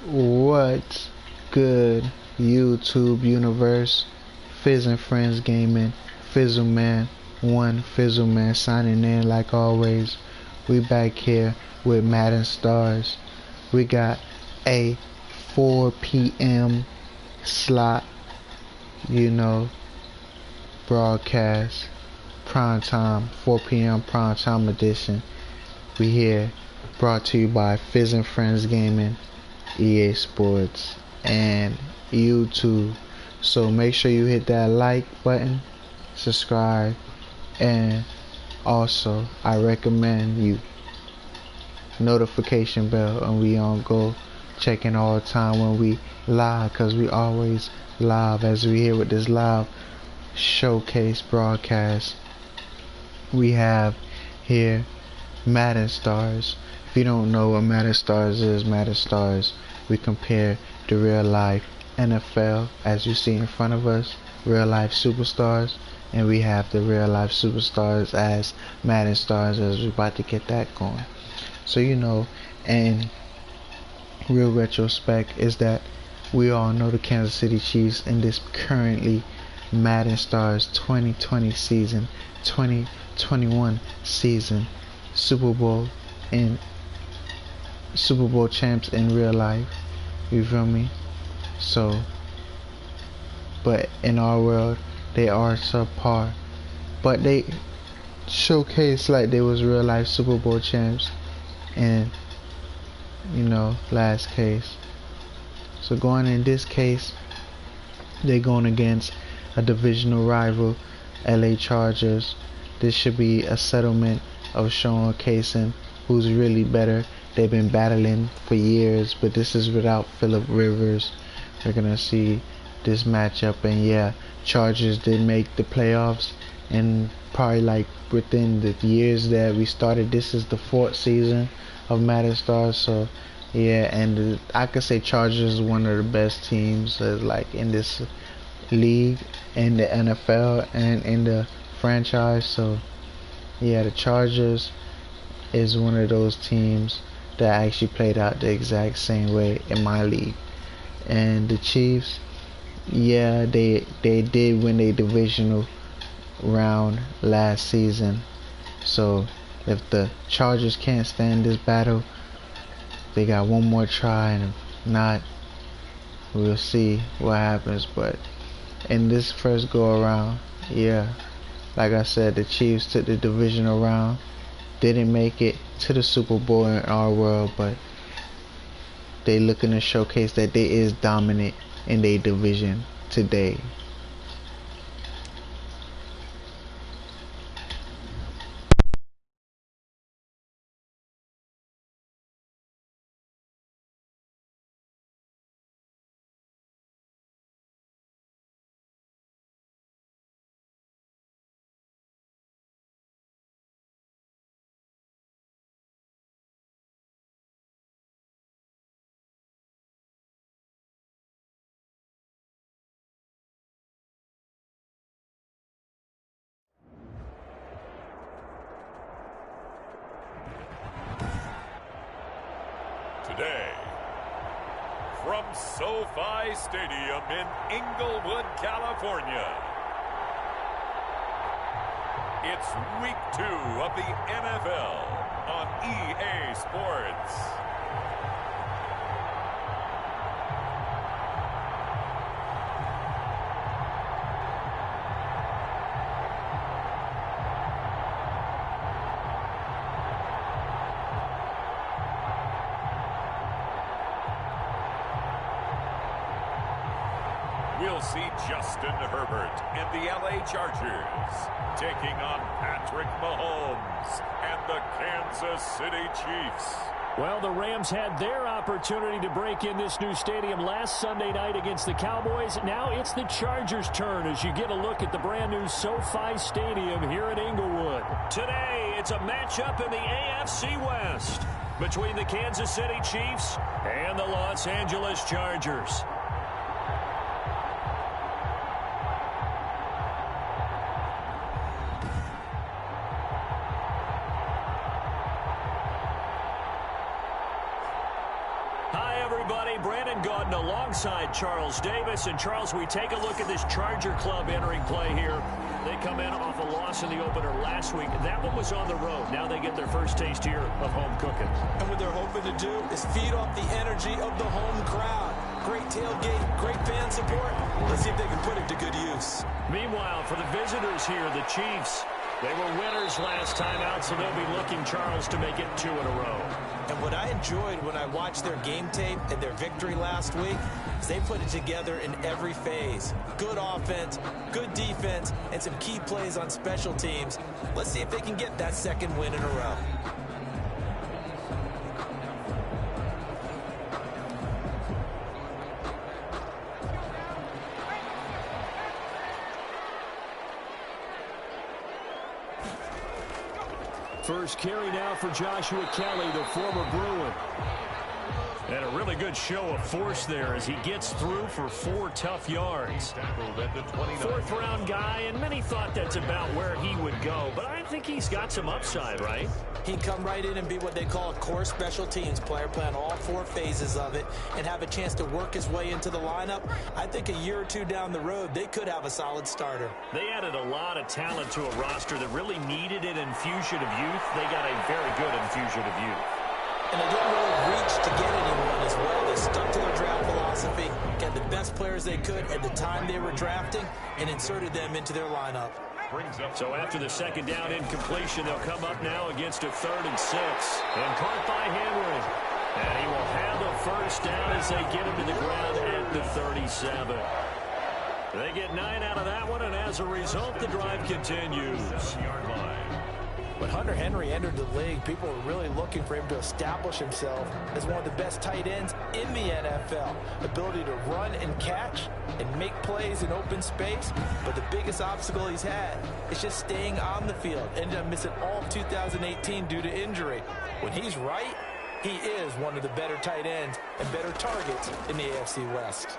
What's good, YouTube universe? Fizz and Friends Gaming, Fizzleman1, Fizzleman signing in like always. We back here with Madden Stars. We got a 4 p.m. slot, broadcast, prime time, 4 p.m. prime time edition. We here, brought to you by Fizz and Friends Gaming, EA Sports, and YouTube. So make sure you hit that like button, subscribe, and also I recommend you notification bell, and we on go checking all the time when we live, cause we always live. As we here with this live showcase broadcast, we have here Madden Stars. If you don't know what Madden Stars is, Madden Stars, we compare the real life NFL, as you see in front of us, real life superstars, and we have the real life superstars as Madden Stars, as we're about to get that going. So and real retrospect is that we all know the Kansas City Chiefs in this currently Madden Stars 2020 season, 2021 season, Super Bowl champs in real life. You feel me? So, but in our world, they are subpar. But they showcase like they was real life Super Bowl champs in, last case. So going in this case, they're going against a divisional rival, LA Chargers. This should be a settlement of showcasing who's really better. They've been battling for years, but this is without Phillip Rivers. We're gonna see this matchup, and yeah, Chargers did make the playoffs, and probably like within the years that we started, this is the 4th season of Madden Stars. So yeah, and I could say Chargers is one of the best teams like in this league, in the NFL, and in the franchise. So yeah, the Chargers is one of those teams that actually played out the exact same way in my league. And the Chiefs, yeah, they did win a divisional round last season. So if the Chargers can't stand this battle, they got one more try, and if not, we'll see what happens. But in this first go around, yeah, like I said, the Chiefs took the divisional round, didn't make it to the Super Bowl in our world, but they looking to showcase that they is dominant in their division today. Today, from SoFi Stadium in Inglewood, California, it's week 2 of the NFL on EA Sports. We'll see Justin Herbert and the LA Chargers taking on Patrick Mahomes and the Kansas City Chiefs. Well, the Rams had their opportunity to break in this new stadium last Sunday night against the Cowboys. Now it's the Chargers' turn as you get a look at the brand new SoFi Stadium here in Inglewood. Today, it's a matchup in the AFC West between the Kansas City Chiefs and the Los Angeles Chargers. everybody. Brandon Gaudin alongside Charles Davis. And, Charles, we take a look at this Charger club entering play here. They come in off a loss in the opener last week. That one was on the road. Now they get their first taste here of home cooking. And what they're hoping to do is feed off the energy of the home crowd. Great tailgate, great fan support. Let's see if they can put it to good use. Meanwhile, for the visitors here, the Chiefs, they were winners last time out, so they'll be looking, Charles, to make it 2 in a row. And what I enjoyed when I watched their game tape and their victory last week is they put it together in every phase. Good offense, good defense, and some key plays on special teams. Let's see if they can get that second win in a row. First carry now for Joshua Kelly, the former Bruin. And a really good show of force there as he gets through for 4 tough yards. Fourth-round guy, and many thought that's about where he would go. But I think he's got some upside, right? He'd come right in and be what they call a core special teams player, playing all 4 phases of it, and have a chance to work his way into the lineup. I think a year or 2 down the road, they could have a solid starter. They added a lot of talent to a roster that really needed an infusion of youth. They got a very good infusion of youth. And they didn't really reach to get anyone as well. They stuck to their draft philosophy, got the best players they could at the time they were drafting, and inserted them into their lineup. So after the second down incompletion, they'll come up now against a 3rd and 6. And caught by Henry. And he will have the first down as they get him to the ground at the 37. They get 9 out of that one, and as a result, the drive continues. When Hunter Henry entered the league, people were really looking for him to establish himself as one of the best tight ends in the NFL. Ability to run and catch and make plays in open space. But the biggest obstacle he's had is just staying on the field. Ended up missing all of 2018 due to injury. When he's right, he is one of the better tight ends and better targets in the AFC West.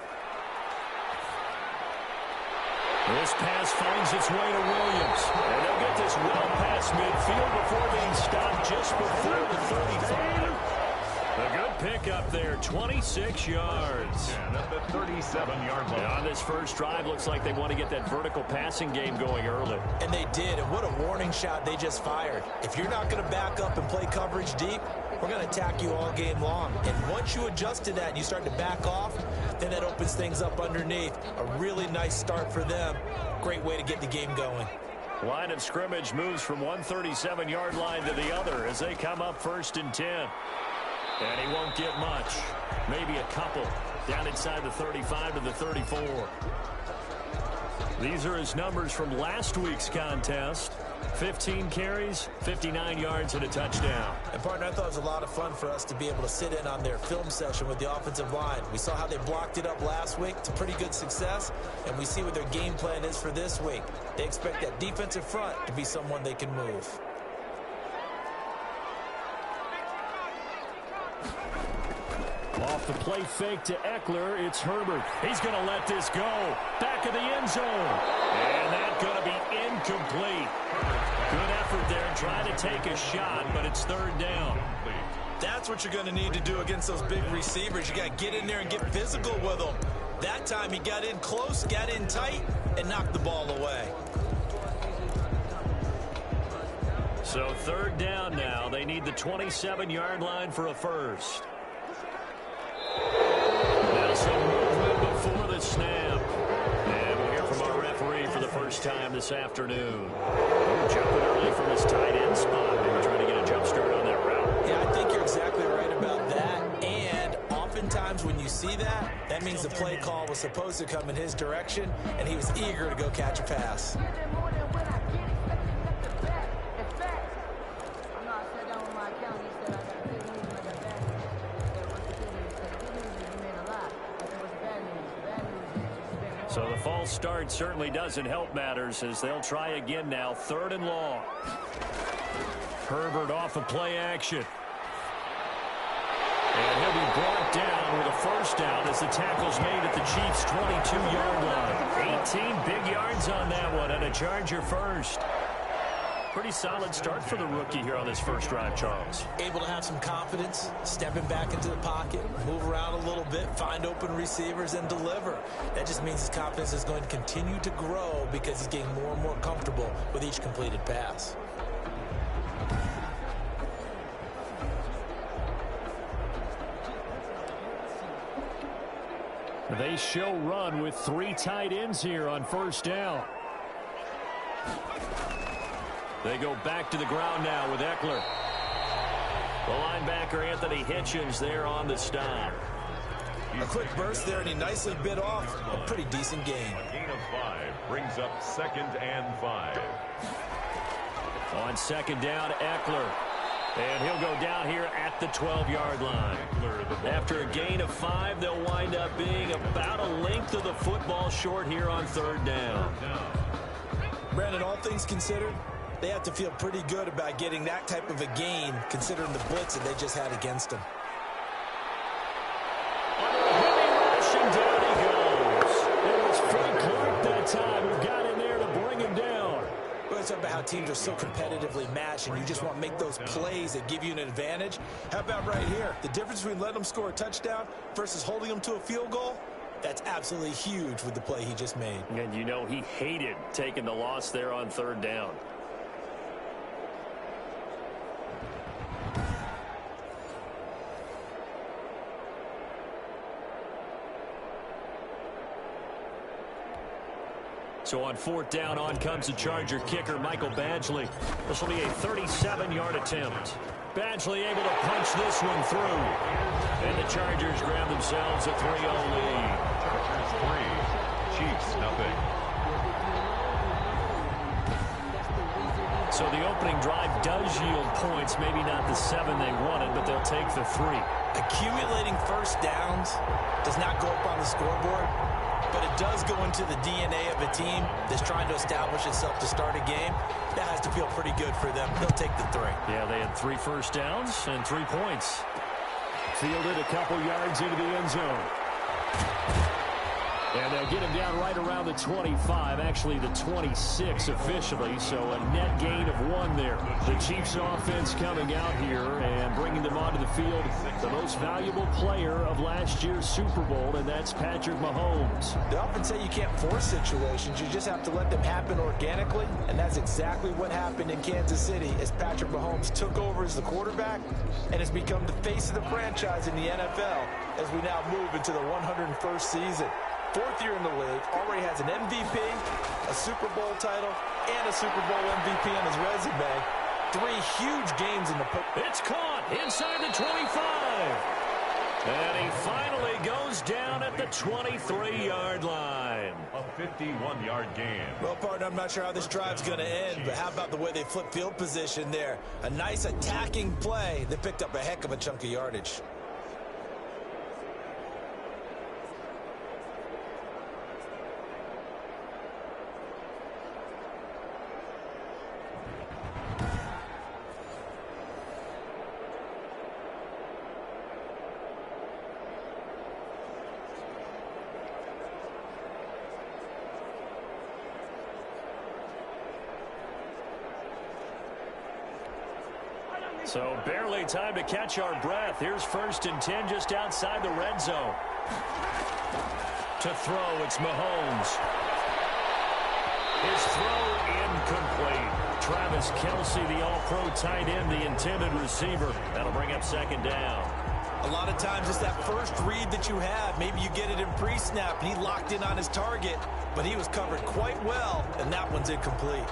This pass finds its way to Williams. And they'll get this well past midfield before being stopped just before the 35. A good pickup there, 26 yards. And at the 37-yard line. On this first drive, looks like they want to get that vertical passing game going early. And they did, and what a warning shot they just fired. If you're not going to back up and play coverage deep, we're going to attack you all game long. And once you adjust to that and you start to back off, then that opens things up underneath. A really nice start for them. Great way to get the game going. Line of scrimmage moves from 137-yard line to the other as they come up 1st and 10. And he won't get much. Maybe a couple. Down inside the 35 to the 34. These are his numbers from last week's contest. 15 carries, 59 yards, and a touchdown. And, partner, I thought it was a lot of fun for us to be able to sit in on their film session with the offensive line. We saw how they blocked it up last week to pretty good success, and we see what their game plan is for this week. They expect that defensive front to be someone they can move. Off the play fake to Eckler, it's Herbert. He's going to let this go. Back of the end zone. And that's going to be incomplete. Good effort there trying to take a shot, but it's 3rd down. That's what you're going to need to do against those big receivers. You got to get in there and get physical with them. That time he got in close, got in tight, and knocked the ball away. So 3rd down now. They need the 27-yard line for a first. Now some movement before the snap. And we'll hear from our referee for the first time this afternoon. Jumping early from his tight end spot. Maybe trying to get a jump start on that route. Yeah, I think you're exactly right about that. And oftentimes when you see that, that means the play call was supposed to come in his direction, and he was eager to go catch a pass. So the false start certainly doesn't help matters as they'll try again now. 3rd and long. Herbert off of play action. And he'll be brought down with a first down as the tackle's made at the Chiefs' 22-yard line. 18 big yards on that one and a Charger first. Pretty solid start for the rookie here on this first drive, Charles. Able to have some confidence, stepping back into the pocket, move around a little bit, find open receivers, and deliver. That just means his confidence is going to continue to grow because he's getting more and more comfortable with each completed pass. They show run with 3 tight ends here on first down. They go back to the ground now with Eckler. The linebacker Anthony Hitchens there on the stop. A quick burst there, and he nicely bit off a pretty decent gain. A gain of 5 brings up 2nd and 5. On second down, Eckler. And he'll go down here at the 12-yard line. After a gain of 5, they'll wind up being about a length of the football short here on third down. Brandon, all things considered, they have to feel pretty good about getting that type of a gain, considering the blitz that they just had against them. Under a heavy rush, and down he goes. It was Frank Clark that time who got in there to bring him down. Let's talk about how teams are so competitively matched, and you just want to make those plays that give you an advantage. How about right here? The difference between letting them score a touchdown versus holding them to a field goal, that's absolutely huge with the play he just made. And you know he hated taking the loss there on third down. So on fourth down, on comes the Charger kicker, Michael Badgley. This will be a 37-yard attempt. Badgley able to punch this one through. And the Chargers grab themselves a 3-0 lead. Chargers 3, Chiefs nothing. So the opening drive does yield points, maybe not the 7 they wanted, but they'll take the 3. Accumulating first downs does not go up on the scoreboard, but it does go into the DNA of a team that's trying to establish itself to start a game. That has to feel pretty good for them. They'll take the 3. Yeah, they had 3 first downs and 3 points. Fielded a couple yards into the end zone. And they'll get him down right around the 25, actually the 26 officially, so a net gain of 1 there. The Chiefs offense coming out here and bringing them onto the field, the most valuable player of last year's Super Bowl, and that's Patrick Mahomes. They often say you can't force situations, you just have to let them happen organically, and that's exactly what happened in Kansas City as Patrick Mahomes took over as the quarterback and has become the face of the franchise in the NFL as we now move into the 101st season. 4th year in the league, already has an MVP, a Super Bowl title, and a Super Bowl MVP on his resume. 3 huge games in the post. It's caught inside the 25. And he finally goes down at the 23-yard line. A 51-yard gain. Well, partner, I'm not sure how this drive's going to end, but how about the way they flip field position there? A nice attacking play that picked up a heck of a chunk of yardage. So barely time to catch our breath. Here's 1st and 10 just outside the red zone. To throw, it's Mahomes. His throw incomplete. Travis Kelce, the all-pro tight end, the intended receiver. That'll bring up 2nd down. A lot of times it's that first read that you have. Maybe you get it in pre-snap, and he locked in on his target, but he was covered quite well, and that one's incomplete.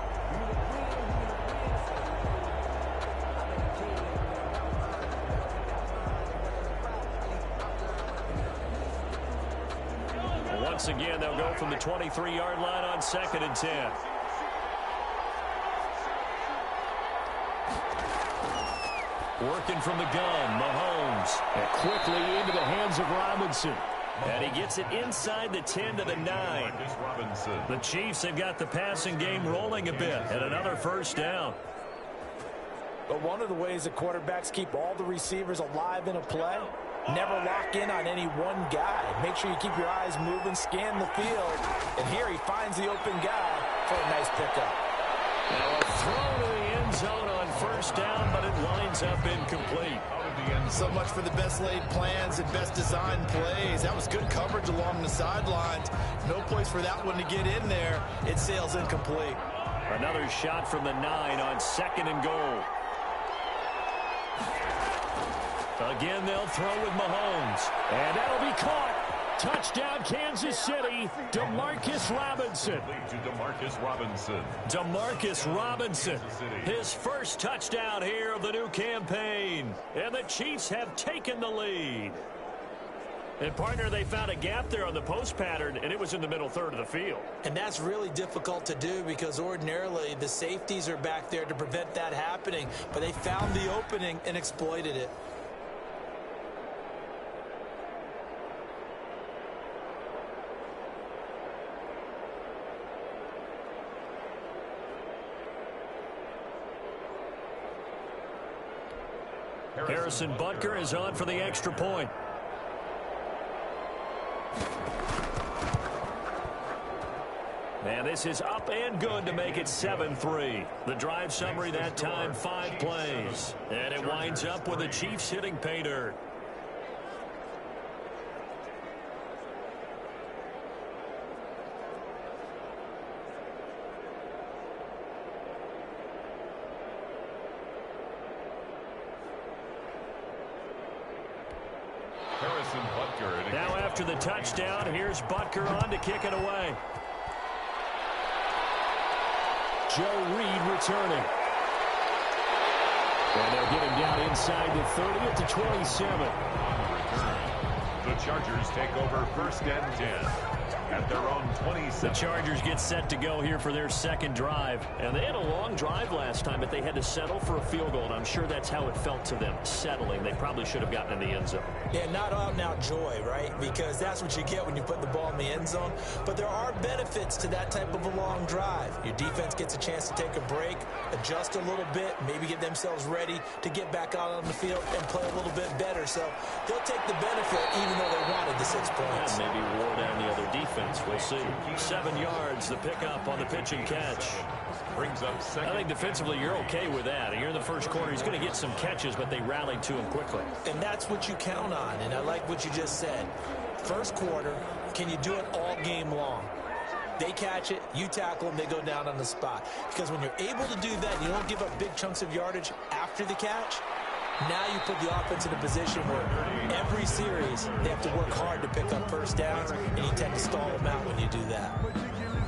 Once again, they'll go from the 23-yard line on 2nd and 10. Working from the gun, Mahomes. And quickly into the hands of Robinson. And he gets it inside the 10 to the 9. The Chiefs have got the passing game rolling a bit. And another first down. But one of the ways that quarterbacks keep all the receivers alive in a play, never lock in on any one guy. Make sure you keep your eyes moving, scan the field. And here he finds the open guy for a nice pickup. Now a throw to the end zone on first down, but it winds up incomplete. So much for the best laid plans and best designed plays. That was good coverage along the sidelines. No place for that one to get in there. It sails incomplete. Another shot from the 9 on 2nd and goal. Again, they'll throw with Mahomes. And that'll be caught. Touchdown, Kansas City. Demarcus Robinson. Demarcus Robinson. His first touchdown here of the new campaign. And the Chiefs have taken the lead. And, partner, they found a gap there on the post pattern, and it was in the middle third of the field. And that's really difficult to do because ordinarily the safeties are back there to prevent that happening. But they found the opening and exploited it. Harrison Butker is on for the extra point. And this is up and good to make it 7-3. The drive summary that time, 5 plays. And it winds up with the Chiefs hitting pay dirt. Now after the touchdown, here's Butker on to kick it away. Joe Reed returning. And they'll get him down inside the 30 at the 27. The Chargers take over 1st and 10 at their own 27. The Chargers get set to go here for their second drive. And they had a long drive last time, but they had to settle for a field goal. And I'm sure that's how it felt to them, settling. They probably should have gotten in the end zone. Yeah, not out and out joy, right? Because that's what you get when you put the ball in the end zone. But there are benefits to that type of a long drive. Your defense gets a chance to take a break, adjust a little bit, maybe get themselves ready to get back out on the field and play a little bit better. So they'll take the benefit even though they wanted the 6 points. And maybe wore down the other defense. We'll see. 7 yards, the pickup on the pitch and catch. Brings up second. I think defensively you're okay with that. You're in the first quarter. He's going to get some catches, but they rallied to him quickly. And that's what you count on, and I like what you just said. First quarter, can you do it all game long? They catch it, you tackle them, they go down on the spot. Because when you're able to do that, you don't give up big chunks of yardage after the catch. Now you put the offense in a position where every series they have to work hard to pick up first downs, and you tend to stall them out when you do that.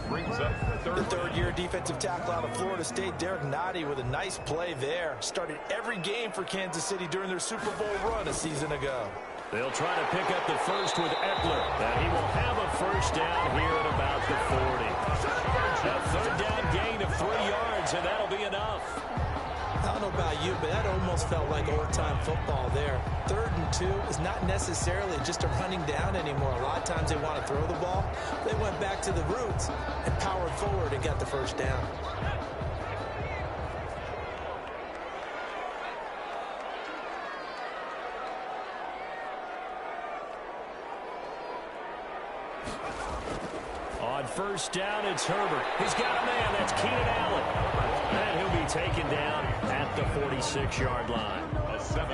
Brings up The third-year defensive tackle out of Florida State, Derek Nottie, with a nice play there. Started every game for Kansas City during their Super Bowl run a season ago. They'll try to pick up the first with Eckler. And he will have a first down here at about the 40. A third down gain of 3 yards, and that'll be enough. I don't know about you, but that almost felt like old-time football there. 3rd and 2 is not necessarily just a running down anymore. A lot of times they want to throw the ball. They went back to the roots and powered forward and got the first down. On first down, it's Herbert. He's got a man. That's Keenan Allen. And he'll be taken down at the 46-yard line.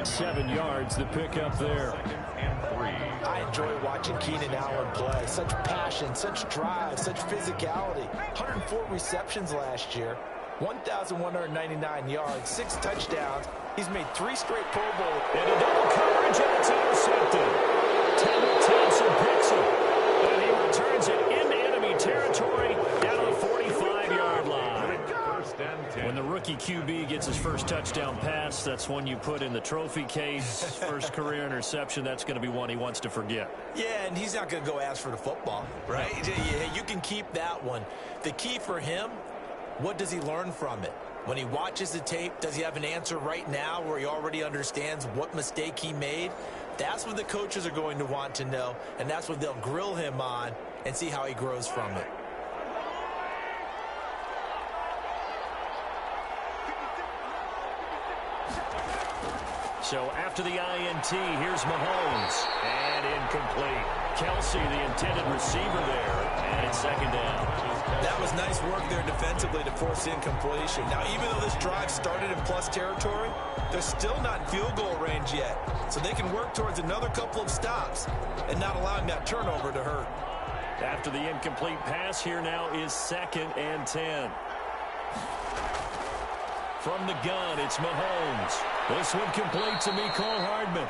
7 yards, the pickup there. I enjoy watching Keenan Allen play. Such passion, such drive, such physicality. 104 receptions last year, 1,199 yards, 6 touchdowns. He's made 3 straight Pro Bowl. And a double coverage, and it's intercepted. Thompson picks it. And he returns it into enemy territory down to the 45-yard line. When the rookie QB gets his first touchdown pass, that's one you put in the trophy case. First career interception, that's going to be one he wants to forget. Yeah, and he's not going to go ask for the football, right? Yeah, you can keep that one. The key for him, what does he learn from it? When he watches the tape, does he have an answer right now where he already understands what mistake he made? That's what the coaches are going to want to know, and that's what they'll grill him on and see how he grows from it. So after the INT, here's Mahomes. And incomplete. Kelsey, the intended receiver there, and it's second down. That was nice work there defensively to force the incompletion. Now, even though this drive started in plus territory, they're still not in field goal range yet. So they can work towards another couple of stops and not allowing that turnover to hurt. After the incomplete pass, here now is 2nd and 10. From the gun, it's Mahomes. This one complete to Mecole Hardman.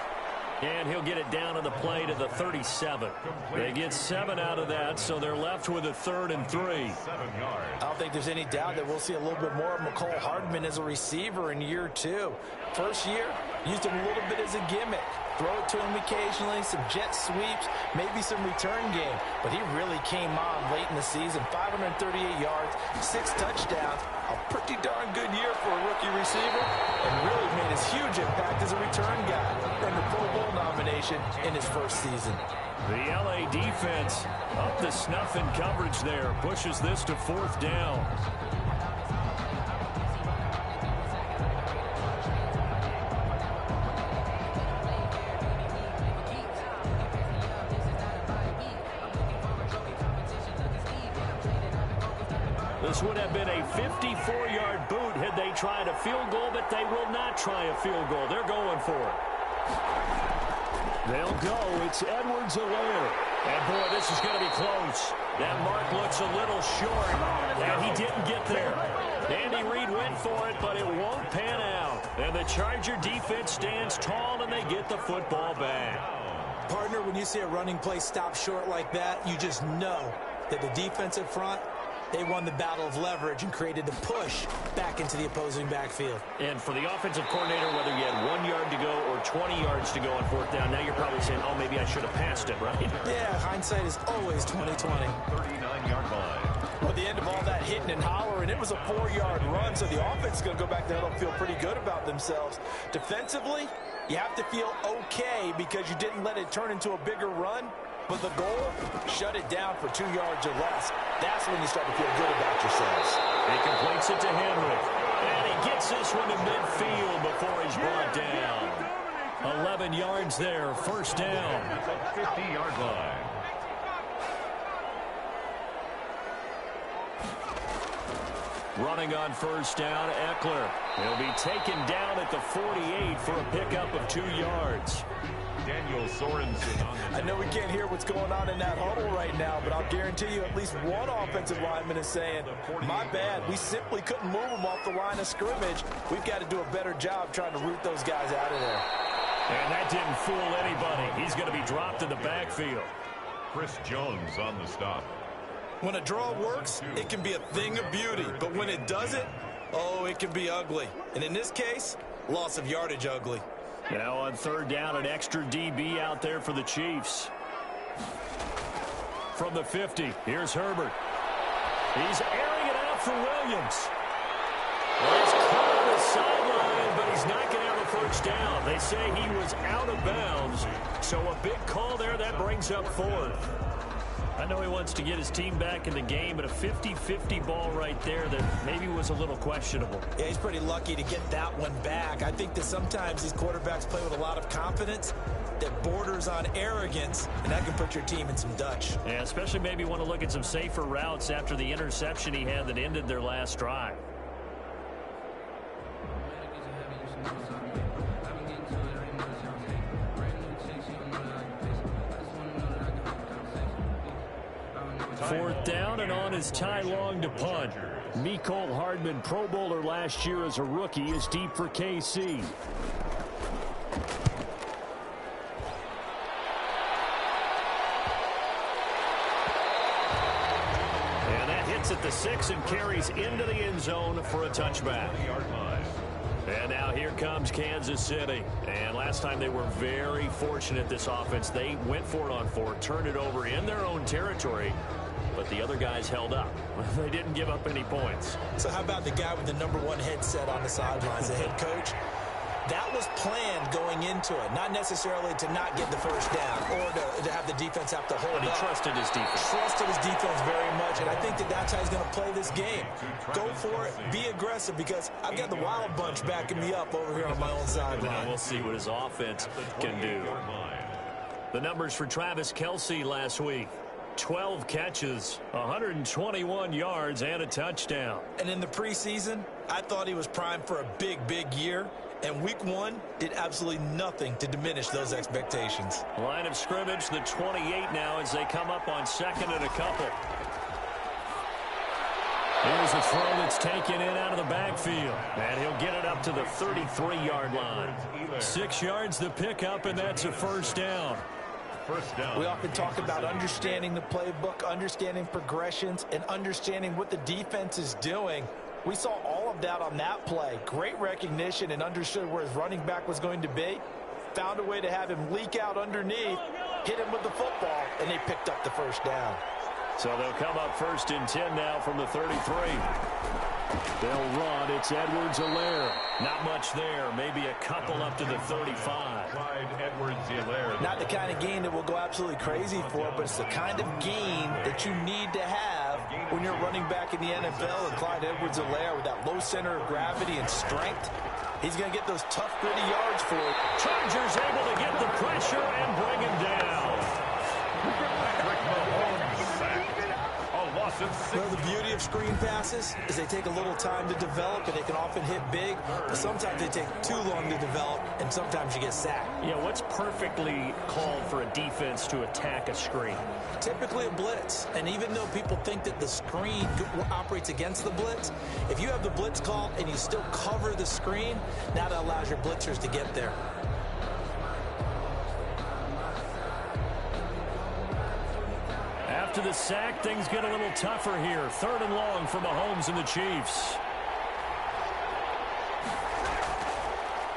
And he'll get it down to the play to the 37. They get 7 out of that, so they're left with a 3rd and 3. I don't think there's any doubt that we'll see a little bit more of Mecole Hardman as a receiver in year 2. First year, used him a little bit as a gimmick. Throw it to him occasionally, some jet sweeps, maybe some return game. But he really came on late in the season. 538 yards, 6 touchdowns. A pretty darn good year for a rookie receiver. And really made his huge impact as a return guy. Earned a Pro Bowl nomination in his first season. The LA defense up the snuff in coverage there. Pushes this to 4th down. This would have been a 54-yard boot had they tried a field goal, but they will not try a field goal. They're going for it. They'll go. It's Edwards-Helaire. And, boy, this is going to be close. That mark looks a little short, and he didn't get there. Andy Reid went for it, but it won't pan out. And the Charger defense stands tall, and they get the football back. Partner, when you see a running play stop short like that, you just know that the defensive front, they won the battle of leverage and created the push back into the opposing backfield. And for the offensive coordinator, whether you had 1 yard to go or 20 yards to go on 4th down, now you're probably saying, oh, maybe I should have passed it, right? Yeah, hindsight is always 20/20. 39-yard line. Well, at the end of all that hitting and hollering, it was a 4-yard run, so the offense is going to go back there and feel pretty good about themselves. Defensively, you have to feel okay because you didn't let it turn into a bigger run. But the goal, shut it down for 2 yards or less. That's when you start to feel good about yourselves. He completes it to Henry. And he gets this one to midfield before he's brought down. 11 yards there, 1st down. 50-yard line. Running on 1st down, Eckler. He'll be taken down at the 48 for a pickup of 2 yards. Daniel Sorensen on the I know we can't hear what's going on in that huddle right now, but I'll guarantee you at least one offensive lineman is saying, my bad, we simply couldn't move them off the line of scrimmage. We've got to do a better job trying to root those guys out of there. And that didn't fool anybody. He's going to be dropped in the backfield. Chris Jones on the stop. When a draw works, it can be a thing of beauty, but when it doesn't, oh, it can be ugly. And in this case, loss of yardage ugly. Now on 3rd down, an extra DB out there for the Chiefs. From the 50, here's Herbert. He's airing it out for Williams. Well, he's caught on the sideline, but he's not going to have a 1st down. They say he was out of bounds, so a big call there that brings up 4th. I know he wants to get his team back in the game, but a 50-50 ball right there that maybe was a little questionable. Yeah, he's pretty lucky to get that one back. I think that sometimes these quarterbacks play with a lot of confidence that borders on arrogance, and that can put your team in some Dutch. Yeah, especially maybe want to look at some safer routes after the interception he had that ended their last drive. Fourth down, and on is Ty Long to punt. Mecole Hardman, Pro Bowler last year as a rookie, is deep for KC. And that hits at the 6 and carries into the end zone for a touchback. And now here comes Kansas City. And last time they were very fortunate, this offense. They went for it on 4, turned it over in their own territory, but the other guys held up. They didn't give up any points. So how about the guy with the #1 headset on the sidelines, the head coach? That was planned going into it, not necessarily to not get the 1st down or to have the defense have to hold But he up. trusted his defense. Trusted his defense very much, and I think that that's how he's going to play this game. Go for it, be aggressive, because I've got the Wild Bunch backing me up over here on my own sideline. We'll see what his offense can do. The numbers for Travis Kelce last week. 12 catches, 121 yards, and a touchdown. And in the preseason, I thought he was primed for a big, big year. And week 1 did absolutely nothing to diminish those expectations. Line of scrimmage, the 28 now as they come up on 2nd and a couple. Here's a throw that's taken in out of the backfield. And he'll get it up to the 33-yard line. 6 yards the pickup, and that's a first down. We often talk about understanding the playbook, understanding progressions, and understanding what the defense is doing. We saw all of that on that play. Great recognition and understood where his running back was going to be. Found a way to have him leak out underneath, hit him with the football, and they picked up the first down. So they'll come up 1st and 10 now from the 33. They'll run. It's Edwards-Helaire. Not much there. Maybe a couple up to the 35. Not the kind of gain that we'll go absolutely crazy for, but it's the kind of gain that you need to have when you're running back in the NFL. And Clyde Edwards-Helaire, with that low center of gravity and strength, he's going to get those tough, gritty yards for it. Chargers able to get the pressure and bring him down. Well, the beauty of screen passes is they take a little time to develop, and they can often hit big, but sometimes they take too long to develop, and sometimes you get sacked. Yeah, what's perfectly called for a defense to attack a screen? Typically a blitz, and even though people think that the screen operates against the blitz, if you have the blitz call and you still cover the screen, now that allows your blitzers to get there. After the sack, things get a little tougher here. 3rd and long for Mahomes and the Chiefs.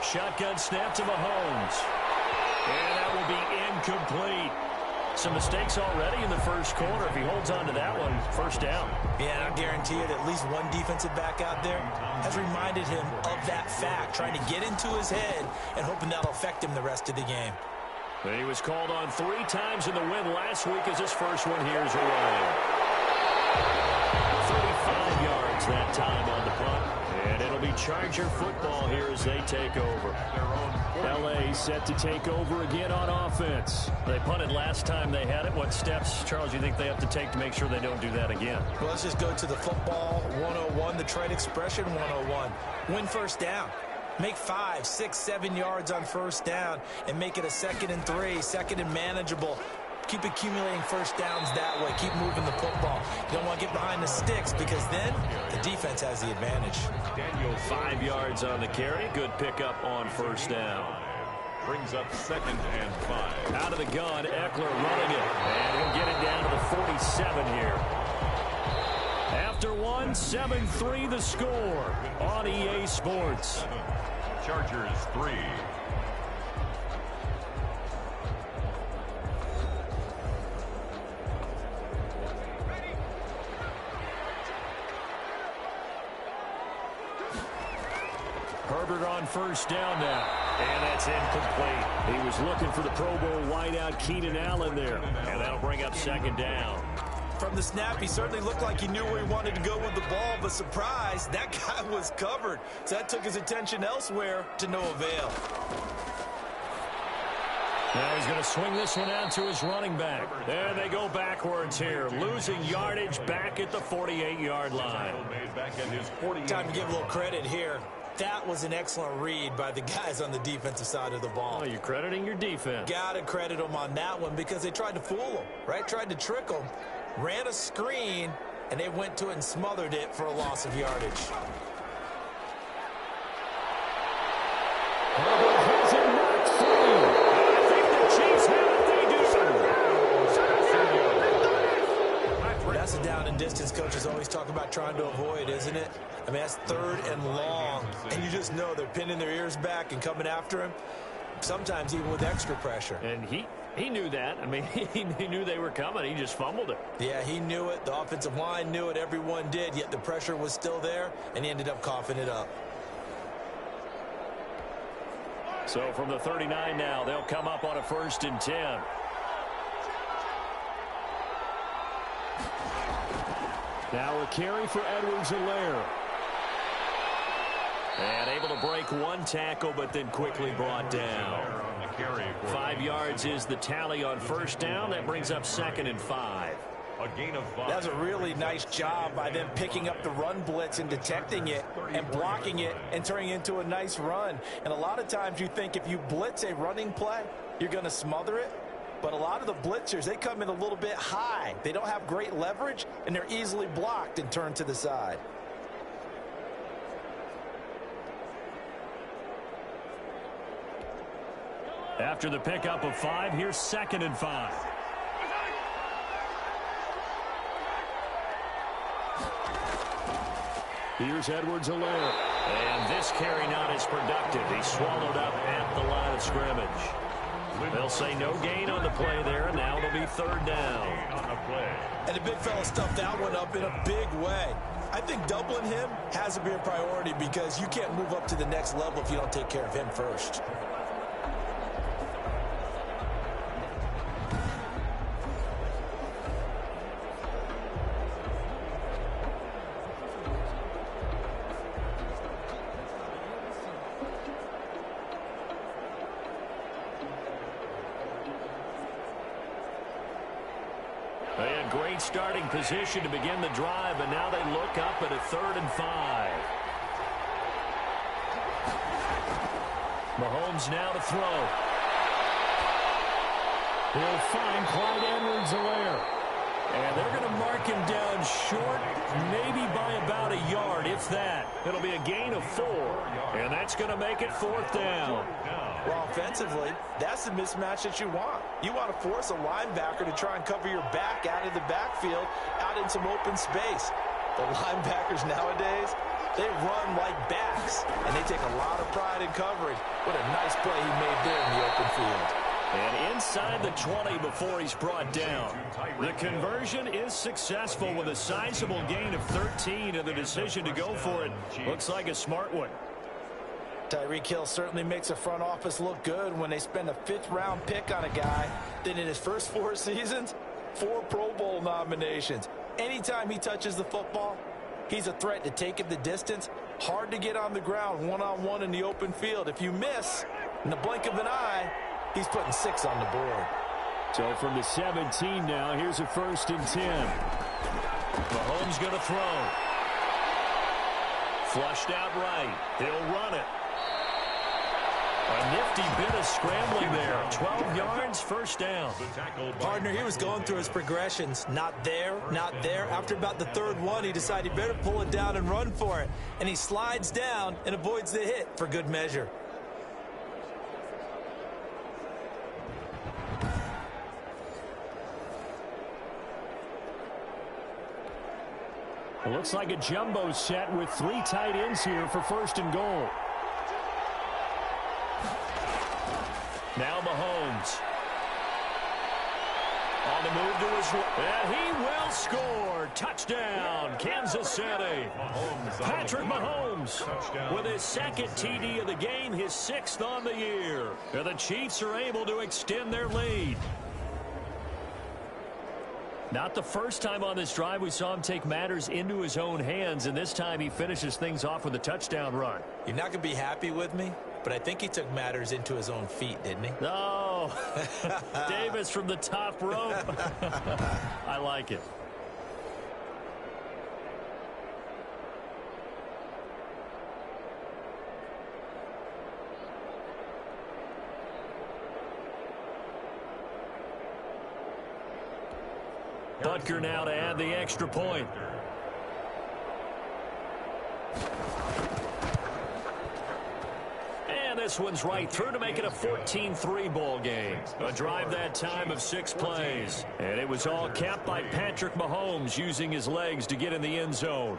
Shotgun snap to Mahomes. And that will be incomplete. Some mistakes already in the first quarter. If he holds on to that one, first down. Yeah, and I guarantee you that at least one defensive back out there has reminded him of that fact, trying to get into his head and hoping that'll affect him the rest of the game. He was called on 3 times in the win last week as his first one here is away. 35 yards that time on the punt. And it'll be Charger football here as they take over. L.A. set to take over again on offense. They punted last time they had it. What steps, Charles, you think they have to take to make sure they don't do that again? Well, let's just go to the football 101, the trade expression 101. Win first down. Make 5, 6, 7 yards on first down and make it a 2nd and 3, 2nd and manageable. Keep accumulating first downs that way. Keep moving the football. You don't want to get behind the sticks because then the defense has the advantage. Daniel, 5 yards on the carry. Good pickup on first down. Brings up 2nd and 5. Out of the gun, Eckler running it. And he'll get it down to the 47 here. After one, 7-3 the score on EA Sports. Chargers 3. Herbert on first down now. And that's incomplete. He was looking for the Pro Bowl wideout Keenan Allen there. And that'll bring up 2nd down. From the snap, he certainly looked like he knew where he wanted to go with the ball, but surprise, that guy was covered. So that took his attention elsewhere to no avail. Now he's going to swing this one out to his running back. There they go backwards here. Losing yardage back at the 48-yard line. Time to give a little credit here. That was an excellent read by the guys on the defensive side of the ball. Oh, you're crediting your defense. Got to credit them on that one because they tried to fool him, right? Tried to trick him. Ran a screen, and they went to it and smothered it for a loss of yardage. That's a down and distance coaches always talk about trying to avoid, isn't it? I mean, that's 3rd and long, and you just know they're pinning their ears back and coming after him, sometimes even with extra pressure. And he knew that. I mean, he knew they were coming. He just fumbled it. Yeah, he knew it. The offensive line knew it. Everyone did, yet the pressure was still there, and he ended up coughing it up. So from the 39 now, they'll come up on a 1st and 10. Now a carry for Edwards-Helaire. And able to break one tackle, but then quickly brought down. 5 yards is the tally on first down. That brings up 2nd and 5. A gain of 5. That's a really nice job by them picking up the run blitz and detecting it and blocking it and turning it into a nice run. And a lot of times you think if you blitz a running play, you're going to smother it. But a lot of the blitzers, they come in a little bit high. They don't have great leverage, and they're easily blocked and turned to the side. After the pickup of 5, here's 2nd and 5. Here's Edwards-Helaire. And this carry not as productive. He's swallowed up at the line of scrimmage. They'll say no gain on the play there, and now it'll be 3rd down. And the big fella stuffed that one up in a big way. I think doubling him has to be a priority because you can't move up to the next level if you don't take care of him first. They had great starting position to begin the drive, and now they look up at a 3rd and 5. Mahomes now to throw. He'll find Clyde Edwards-Helaire. And they're going to mark him down short, maybe by about a yard, if that. It'll be a gain of 4, and that's going to make it 4th down. Well, offensively, that's the mismatch that you want. You want to force a linebacker to try and cover your back out of the backfield, out in some open space. The linebackers nowadays, they run like backs, and they take a lot of pride in coverage. What a nice play he made there in the open field. And inside the 20 before he's brought down. The conversion is successful with a sizable gain of 13, and the decision to go for it looks like a smart one. Tyreek Hill certainly makes a front office look good when they spend a 5th-round pick on a guy. Then in his first 4 seasons, 4 Pro Bowl nominations. Anytime he touches the football, he's a threat to take it the distance. Hard to get on the ground one-on-one in the open field. If you miss, in the blink of an eye, he's putting 6 on the board. So from the 17 now, here's a 1st and 10. Mahomes going to throw. Flushed out right. He'll run it. A nifty bit of scrambling there. 12 yards, 1st down. Partner, he was going through his progressions. Not there, not there. After about the 3rd one, he decided he better pull it down and run for it. And he slides down and avoids the hit for good measure. It looks like a jumbo set with 3 tight ends here for 1st and goal. Now Mahomes. On the move to his right. And he will score. Touchdown, Kansas City. Patrick Mahomes with his 2nd TD of the game, his 6th on the year. And the Chiefs are able to extend their lead. Not the first time on this drive we saw him take matters into his own hands, and this time he finishes things off with a touchdown run. You're not going to be happy with me, but I think he took matters into his own feet, didn't he? No. Davis from the top rope. I like it. Butker now to add the extra point. And this one's right through to make it a 14-3 ball game. A drive that time of 6 plays. And it was all capped by Patrick Mahomes using his legs to get in the end zone.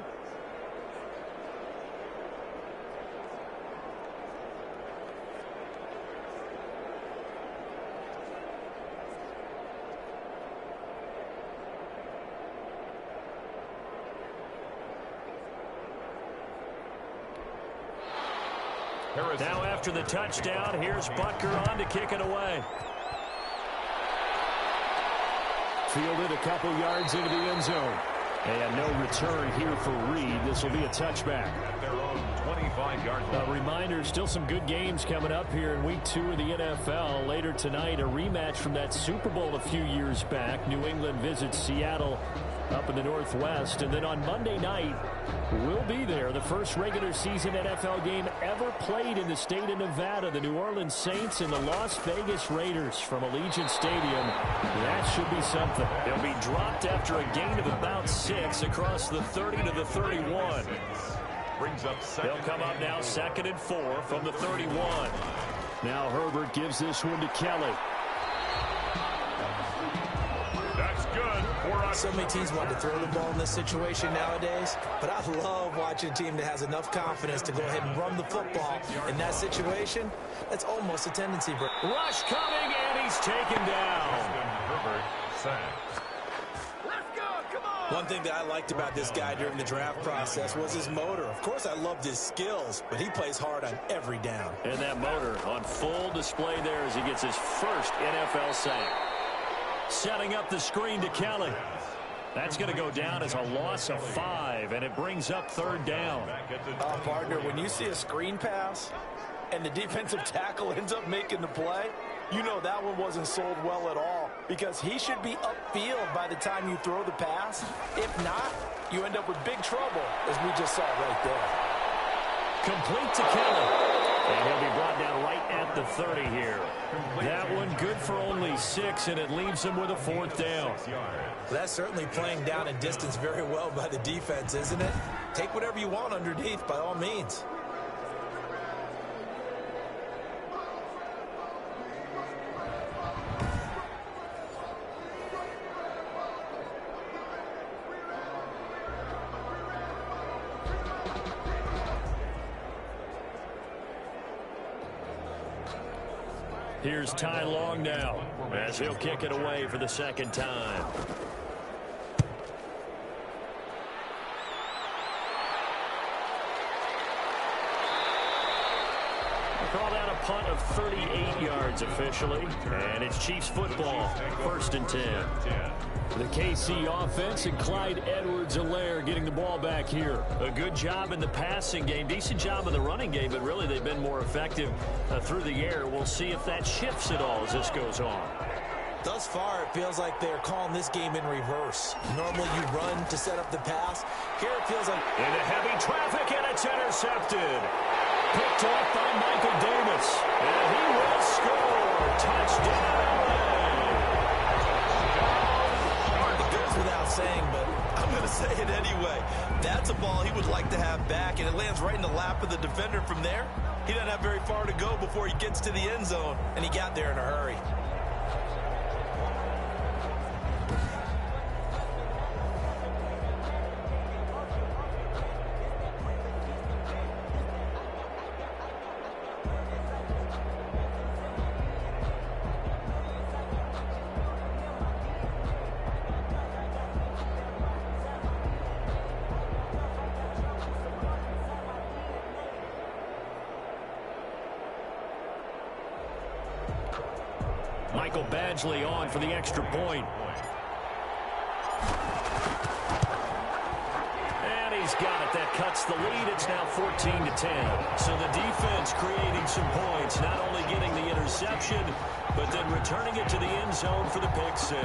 Now after the touchdown, here's Butker on to kick it away. Fielded a couple yards into the end zone. And no return here for Reed. This will be a touchback. At their own 25-yard line. A reminder, still some good games coming up here in Week 2 of the NFL. Later tonight, a rematch from that Super Bowl a few years back. New England visits Seattle up in the Northwest. And then on Monday night, we'll be there. The first regular season NFL game ever played in the state of Nevada. The New Orleans Saints and the Las Vegas Raiders from Allegiant Stadium. That should be something. They'll be dropped after a gain of about 6 across the 30 to the 31. Brings up They'll come up now 2nd and 4 from the 31. Now Herbert gives this one to Kelly. That's good. So many teams want to throw the ball in this situation nowadays, but I love watching a team that has enough confidence to go ahead and run the football. In that situation, that's almost a tendency break. Rush coming, and he's taken down. Herbert sacked. One thing that I liked about this guy during the draft process was his motor. Of course, I loved his skills, but he plays hard on every down. And that motor on full display there as he gets his first NFL sack. Setting up the screen to Kelly. That's going to go down as a loss of 5, and it brings up 3rd down. Partner, when you see a screen pass and the defensive tackle ends up making the play, you know that one wasn't sold well at all, because he should be upfield by the time you throw the pass. If not, you end up with big trouble, as we just saw right there. Complete to Kelly. And he'll be brought down right at the 30 here. That one good for only 6, and it leaves him with a 4th down. That's certainly playing down and distance very well by the defense, isn't it? Take whatever you want underneath, by all means. Here's Ty Long now, as he'll kick it away for the 2nd time. Call that a punt of 38 yards officially, and it's Chiefs football, 1st and 10. The KC offense and Clyde Edwards-Helaire getting the ball back here. A good job in the passing game, decent job in the running game, but really they've been more effective through the air. We'll see if that shifts at all as this goes on. Thus far, it feels like they're calling this game in reverse. Normally you run to set up the pass. Here it feels like... Into heavy traffic, and it's intercepted. Picked off by Michael Davis. And he will score. Touchdown. It goes without saying, but I'm going to say it anyway. That's a ball he would like to have back, and it lands right in the lap of the defender from there. He doesn't have very far to go before he gets to the end zone, and he got there in a hurry. Michael Badgley on for the extra point. And he's got it. That cuts the lead. It's now 14-10. So the defense creating some points, not only getting the interception, but then returning it to the end zone for the pick 6.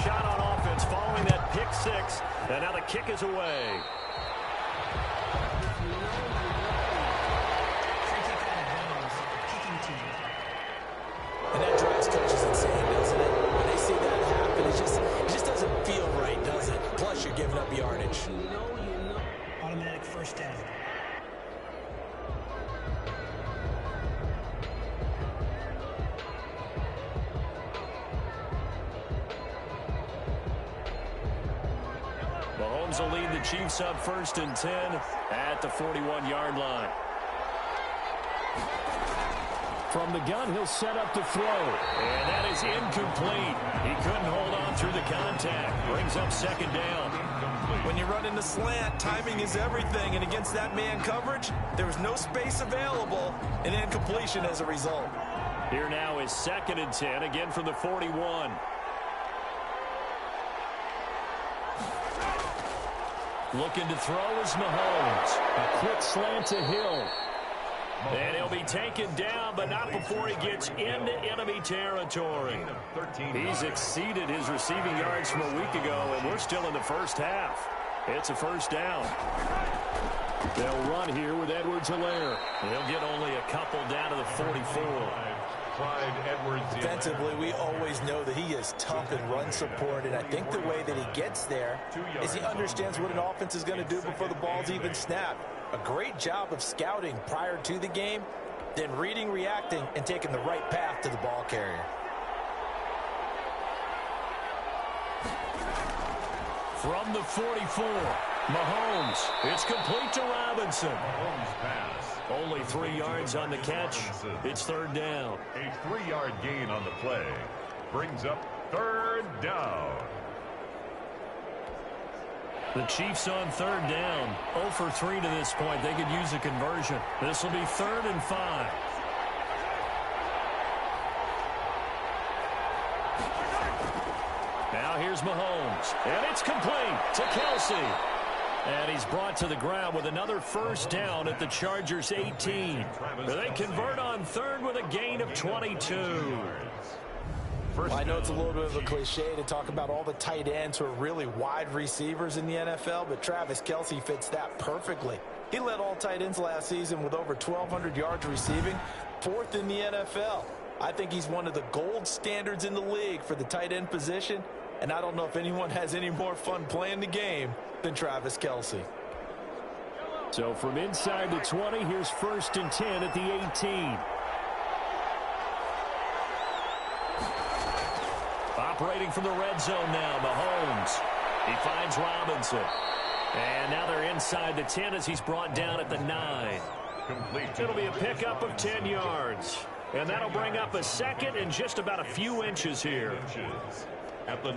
Shot on offense following that pick 6, and now the kick is away. And that drives coaches insane, doesn't it? When they see that happen, it just doesn't feel right, does it? Plus, you're giving up yardage. Automatic 1st down. Mahomes will lead the Chiefs up 1st and 10 at the 41-yard line. From the gun, he'll set up to throw. And that is incomplete. He couldn't hold on through the contact. Brings up second down. When you run in the slant, timing is everything. And against that man coverage, there was no space available, and incompletion as a result. Here now is 2nd and 10, again from the 41. Looking to throw is Mahomes. A quick slant to Hill. And he'll be taken down, but not before he gets into enemy territory. He's exceeded his receiving yards from a week ago, and we're still in the first half. It's a first down. They'll run here with Edwards-Helaire. He'll get only a couple down to the 44. Defensively, we always know that he is tough in run support, and I think the way that he gets there is he understands what an offense is going to do before the ball's even snapped. A great job of scouting prior to the game, then reading, reacting, and taking the right path to the ball carrier. From the 44, Mahomes. It's complete to Robinson. Only 3 yards on the catch. It's 3rd down. A 3-yard gain on the play brings up 3rd down. The Chiefs on 3rd down. 0 for 3 to this point. They could use a conversion. This will be 3rd and 5. Now here's Mahomes. And it's complete to Kelsey. And he's brought to the ground with another first down at the Chargers' 18. They convert on 3rd with a gain of 22. Well, I know it's a little bit of a cliche to talk about all the tight ends who are really wide receivers in the NFL, but Travis Kelsey fits that perfectly. He led all tight ends last season with over 1,200 yards receiving, 4th in the NFL. I think he's one of the gold standards in the league for the tight end position, and I don't know if anyone has any more fun playing the game than Travis Kelsey. So from inside the 20, here's 1st and 10 at the 18. Operating from the red zone now, Mahomes. He finds Robinson. And now they're inside the 10 as he's brought down at the 9. It'll be a pickup of 10 yards. And that'll bring up a 2nd and just about a few inches here.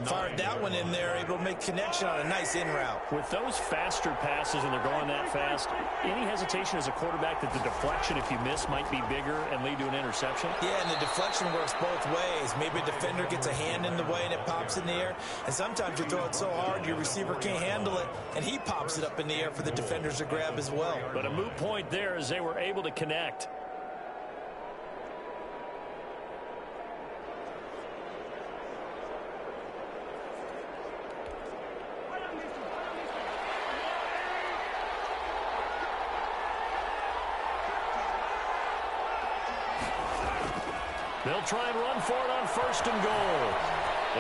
Fired that one in there, able to make connection on a nice in route. With those faster passes and they're going that fast, any hesitation as a quarterback that the deflection, if you miss, might be bigger and lead to an interception? Yeah, and the deflection works both ways. Maybe a defender gets a hand in the way and it pops in the air. And sometimes you throw it so hard your receiver can't handle it, and he pops it up in the air for the defenders to grab as well. But a moot point there as they were able to connect. They'll try and run for it on 1st and goal.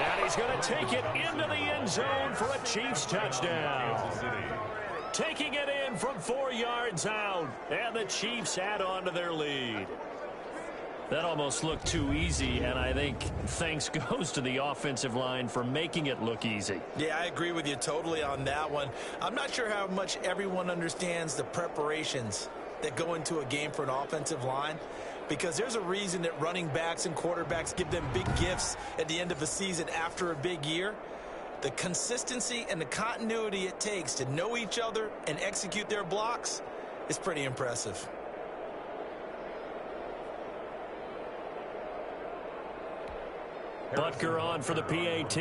And he's going to take it into the end zone for a Chiefs touchdown. Taking it in from 4 yards out. And the Chiefs add on to their lead. That almost looked too easy, and I think thanks goes to the offensive line for making it look easy. Yeah, I agree with you totally on that one. I'm not sure how much everyone understands the preparations that go into a game for an offensive line, because there's a reason that running backs and quarterbacks give them big gifts at the end of a season after a big year. The consistency and the continuity it takes to know each other and execute their blocks is pretty impressive. Butker on for the PAT.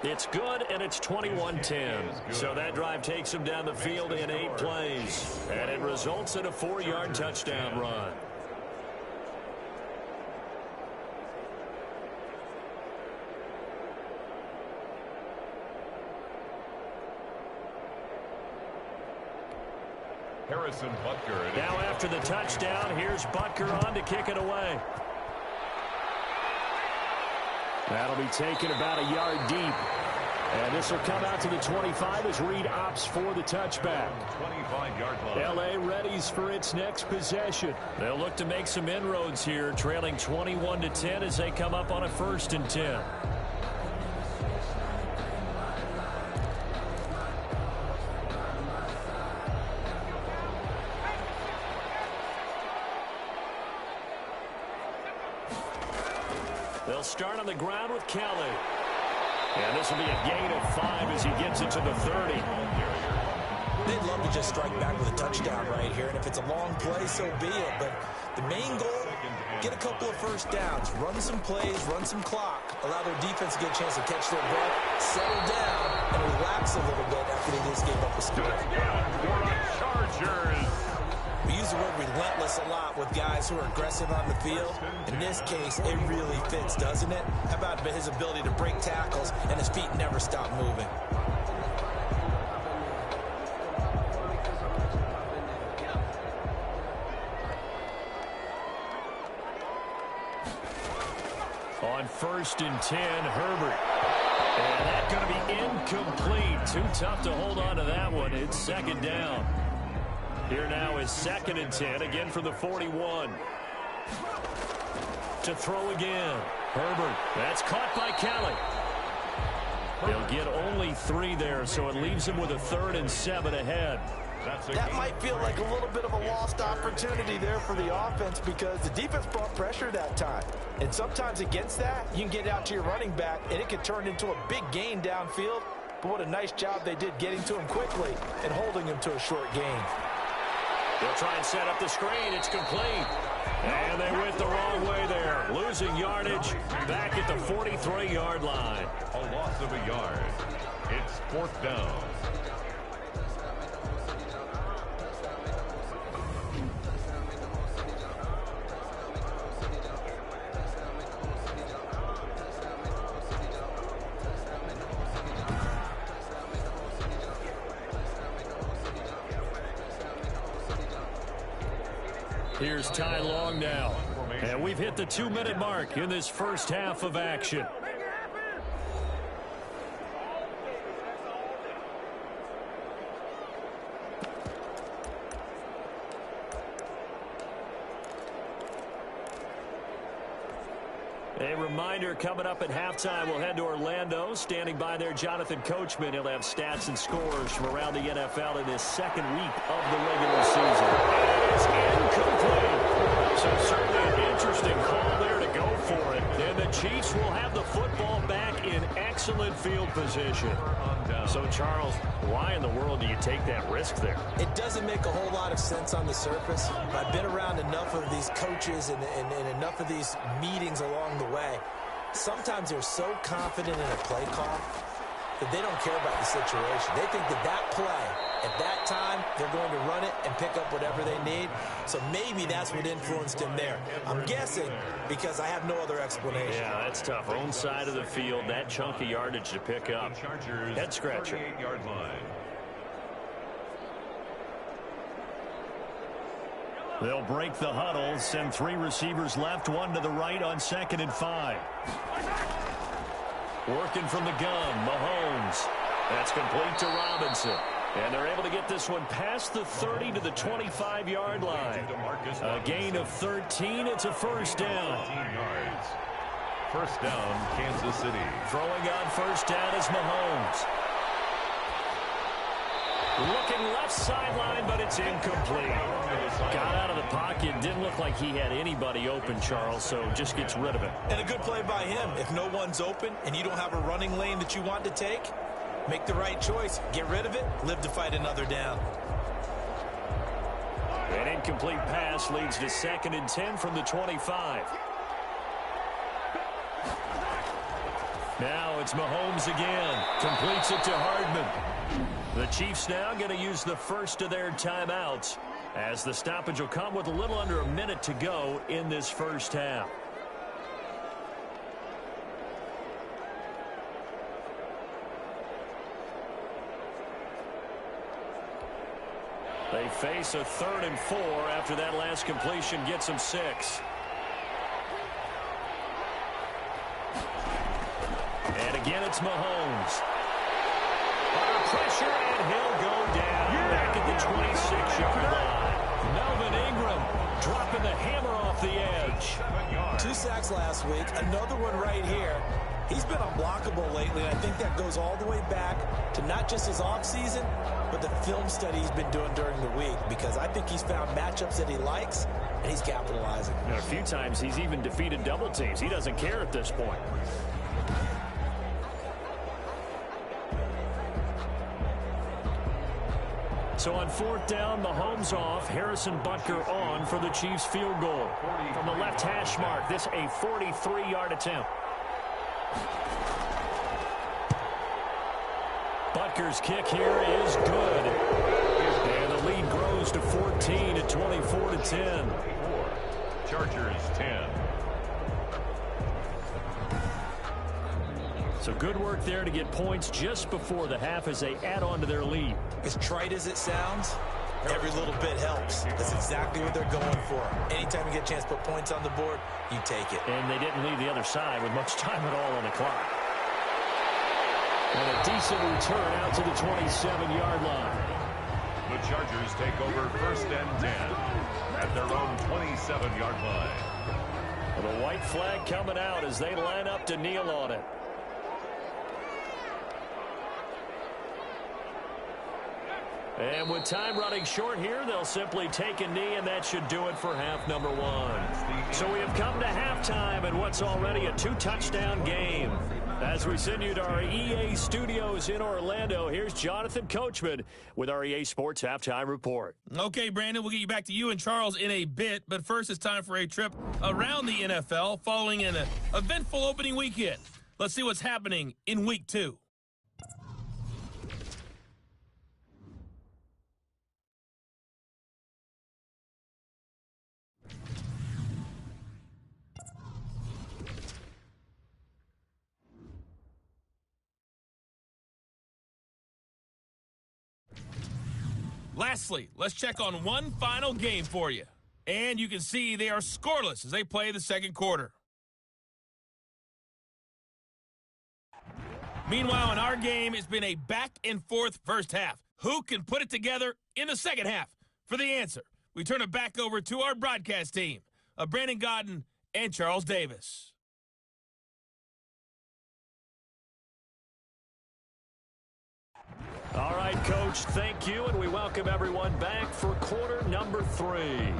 It's good, and it's 21-10. So that drive takes him down the field in 8 plays. And it results in a 4-yard touchdown run. Harrison Butker. Now after the touchdown, here's Butker on to kick it away. That'll be taken about a yard deep. And this will come out to the 25 as Reed opts for the touchback. 25-yard line. L.A. readies for its next possession. They'll look to make some inroads here, trailing 21-10 as they come up on a 1st and 10. They'll start on the ground with Kelly. And this will be a gain of 5 as he gets it to the 30. They'd love to just strike back with a touchdown right here, and if it's a long play, so be it. But the main goal, get a couple of first downs, run some plays, run some clock, allow their defense to get a chance to catch their breath, settle down, and relax a little bit after they just gave up a score. Chargers. We use the word relentless a lot with guys who are aggressive on the field. In this case, it really fits, doesn't it? How about his ability to break tackles and his feet never stop moving? On 1st and 10, Herbert. And that's going to be incomplete. Too tough to hold on to that one. It's 2nd down. Here now is 2nd and 10, again from the 41. To throw again. Herbert. That's caught by Kelly. They'll get only 3 there, so it leaves him with a 3rd and 7 ahead. That might feel like a little bit of a lost opportunity there for the offense because the defense brought pressure that time. And sometimes against that, you can get out to your running back, and it can turn into a big gain downfield. But what a nice job they did getting to him quickly and holding him to a short gain. They'll try and set up the screen. It's complete. And they went the wrong way there. Losing yardage back at the 43-yard line. A loss of a yard. It's 4th down. Here's Ty Long now. And we've hit the 2-minute mark in this first half of action. A reminder, coming up at halftime, we'll head to Orlando. Standing by there, Jonathan Coachman. He'll have stats and scores from around the NFL in this 2nd week of the regular season. It's incomplete. So certainly an interesting call there to go for it. And the Chiefs will have the football back in excellent field position. So, Charles, why in the world do you take that risk there? It doesn't make a whole lot of sense on the surface. I've been around enough of these coaches and enough of these meetings along the way. Sometimes they're so confident in a play call that they don't care about the situation. They think that play, at that time, they're going to run it and pick up whatever they need. So maybe that's what influenced him there. I'm guessing because I have no other explanation. Yeah, that's tough. Own side of the field, that chunk of yardage to pick up. Head scratcher. 48-yard line. They'll break the huddle, send 3 receivers left, 1 to the right on 2nd and 5. Working from the gun, Mahomes. That's complete to Robinson. And they're able to get this one past the 30 to the 25-yard line. A gain of 13. It's a 1st down. 13 yards. 1st down, Kansas City. Throwing on 1st down is Mahomes. Looking left sideline, but it's incomplete. Got out of the pocket. Didn't look like he had anybody open, Charles, so just gets rid of it. And a good play by him. If no one's open and you don't have a running lane that you want to take, make the right choice. Get rid of it. Live to fight another down. An incomplete pass leads to 2nd and 10 from the 25. Now it's Mahomes again. Completes it to Hardman. The Chiefs now going to use the first of their timeouts as the stoppage will come with a little under a minute to go in this first half. They face a 3rd and 4 after that last completion gets them 6. And again, it's Mahomes. Under pressure, and he'll go down back at the 26-yard line. Melvin Ingram dropping the hammer off the edge. 2 sacks last week, another one right here. He's been unblockable lately, and I think that goes all the way back to not just his offseason, but the film study he's been doing during the week, because I think he's found matchups that he likes, and he's capitalizing. Yeah, last few times he's even defeated double teams. He doesn't care at this point. So on 4th down, Mahomes off, Harrison Butker on for the Chiefs field goal. From the left hash mark, this a 43-yard attempt. Butker's kick here is good. And the lead grows to 14 at 24-10. Chargers 10. So good work there to get points just before the half as they add on to their lead. As trite as it sounds, every little bit helps. That's exactly what they're going for. Anytime you get a chance to put points on the board, you take it. And they didn't leave the other side with much time at all on the clock. And a decent return out to the 27-yard line. The Chargers take over 1st and 10 at their own 27-yard line. Well, the white flag coming out as they line up to kneel on it. And with time running short here, they'll simply take a knee, and that should do it for half number 1. So we have come to halftime in what's already a 2-touchdown game. As we send you to our EA studios in Orlando, here's Jonathan Coachman with our EA Sports Halftime Report. Okay, Brandon, we'll get you back to you and Charles in a bit, but first it's time for a trip around the NFL following an eventful opening weekend. Let's see what's happening in Week 2. Lastly, let's check on one final game for you. And you can see they are scoreless as they play the second quarter. Meanwhile, in our game, it's been a back-and-forth first half. Who can put it together in the second half? For the answer, we turn it back over to our broadcast team of Brandon Godden and Charles Davis. All right, Coach, thank you, and we welcome everyone back for quarter number 3.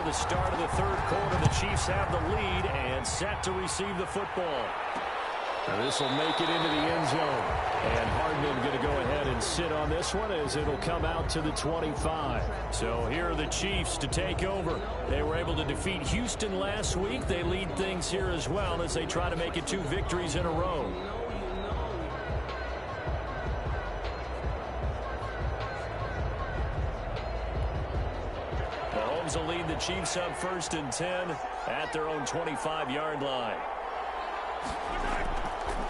The start of the third quarter, the Chiefs have the lead and set to receive the football. This will make it into the end zone. And Hardman going to go ahead and sit on this one as it'll come out to the 25. So here are the Chiefs to take over. They were able to defeat Houston last week. They lead things here as well as they try to make it 2 victories in a row. Will lead the Chiefs up 1st and 10 at their own 25-yard line.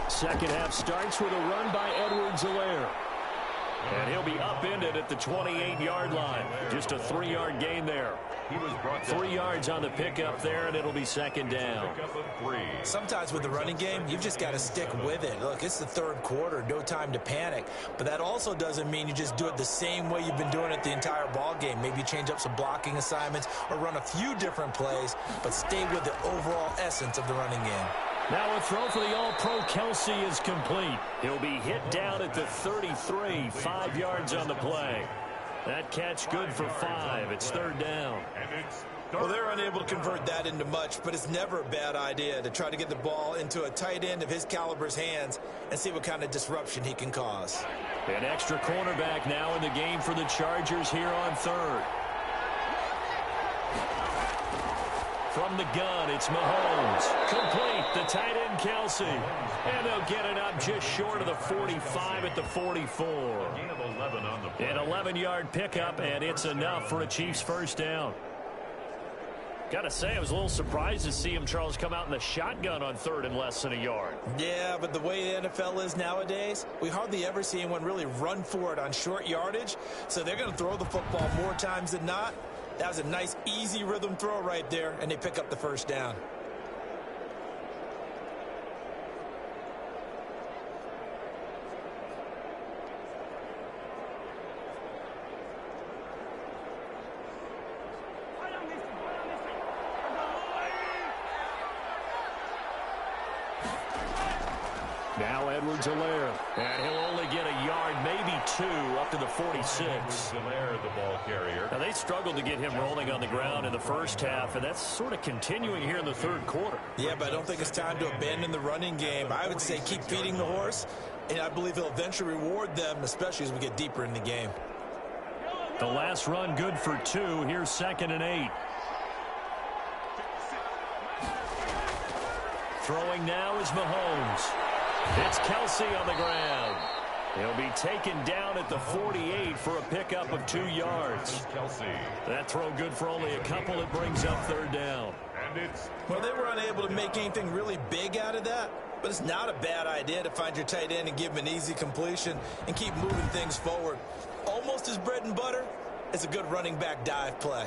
Second half starts with a run by Edwards-Helaire. And he'll be upended at the 28-yard line. Just a 3-yard gain there. 3 yards on the pickup there, and it'll be second down. Sometimes with the running game, you've just got to stick with it. Look, it's the third quarter, no time to panic. But that also doesn't mean you just do it the same way you've been doing it the entire ball game. Maybe change up some blocking assignments or run a few different plays, but stay with the overall essence of the running game. Now a throw for the All-Pro Kelsey is complete. He'll be hit down at the 33, 5 yards on the play. That catch good for 5. It's third down. Well, they're unable to convert that into much, but it's never a bad idea to try to get the ball into a tight end of his caliber's hands and see what kind of disruption he can cause. An extra cornerback now in the game for the Chargers here on third. From the gun, it's Mahomes. Complete, the tight end Kelsey. And they'll get it up just short of the 45 at the 44. An 11-yard pickup, and it's enough for a Chiefs first down. Gotta say, I was a little surprised to see him, Charles, come out in the shotgun on third and less than a yard. Yeah, but the way the NFL is nowadays, we hardly ever see anyone really run for it on short yardage. So they're going to throw the football more times than not. That was a nice, easy rhythm throw right there, and they pick up the first down. Now Edwards-Helaire, and he'll only get a yard, maybe two, up to the 46. Edwards-Helaire, the ball carrier. Now, they struggled to get him rolling on the ground in the first half, and that's sort of continuing here in the third quarter. Yeah, but I don't think it's time to abandon the running game. I would say keep feeding the horse, and I believe he'll eventually reward them, especially as we get deeper in the game. The last run good for two. Here's 2nd and 8. Throwing now is Mahomes. It's Kelsey on the ground. He'll be taken down at the 48 for a pickup of 2 yards. Kelsey. That throw good for only a couple. It brings up third down. Well, they were unable to make anything really big out of that, but it's not a bad idea to find your tight end and give him an easy completion and keep moving things forward. Almost his bread and butter is a good running back dive play.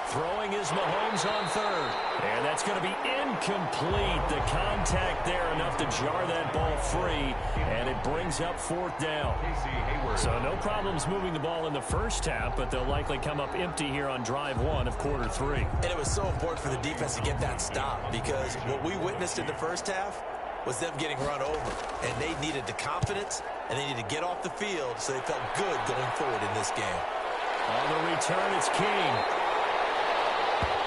Throwing is Mahomes on third. And that's going to be incomplete. The contact there enough to jar that ball free. And it brings up 4th down. So no problems moving the ball in the first half, but they'll likely come up empty here on drive 1 of quarter 3. And it was so important for the defense to get that stop, because what we witnessed in the first half was them getting run over. And they needed the confidence, and they needed to get off the field so they felt good going forward in this game. On the return, it's King.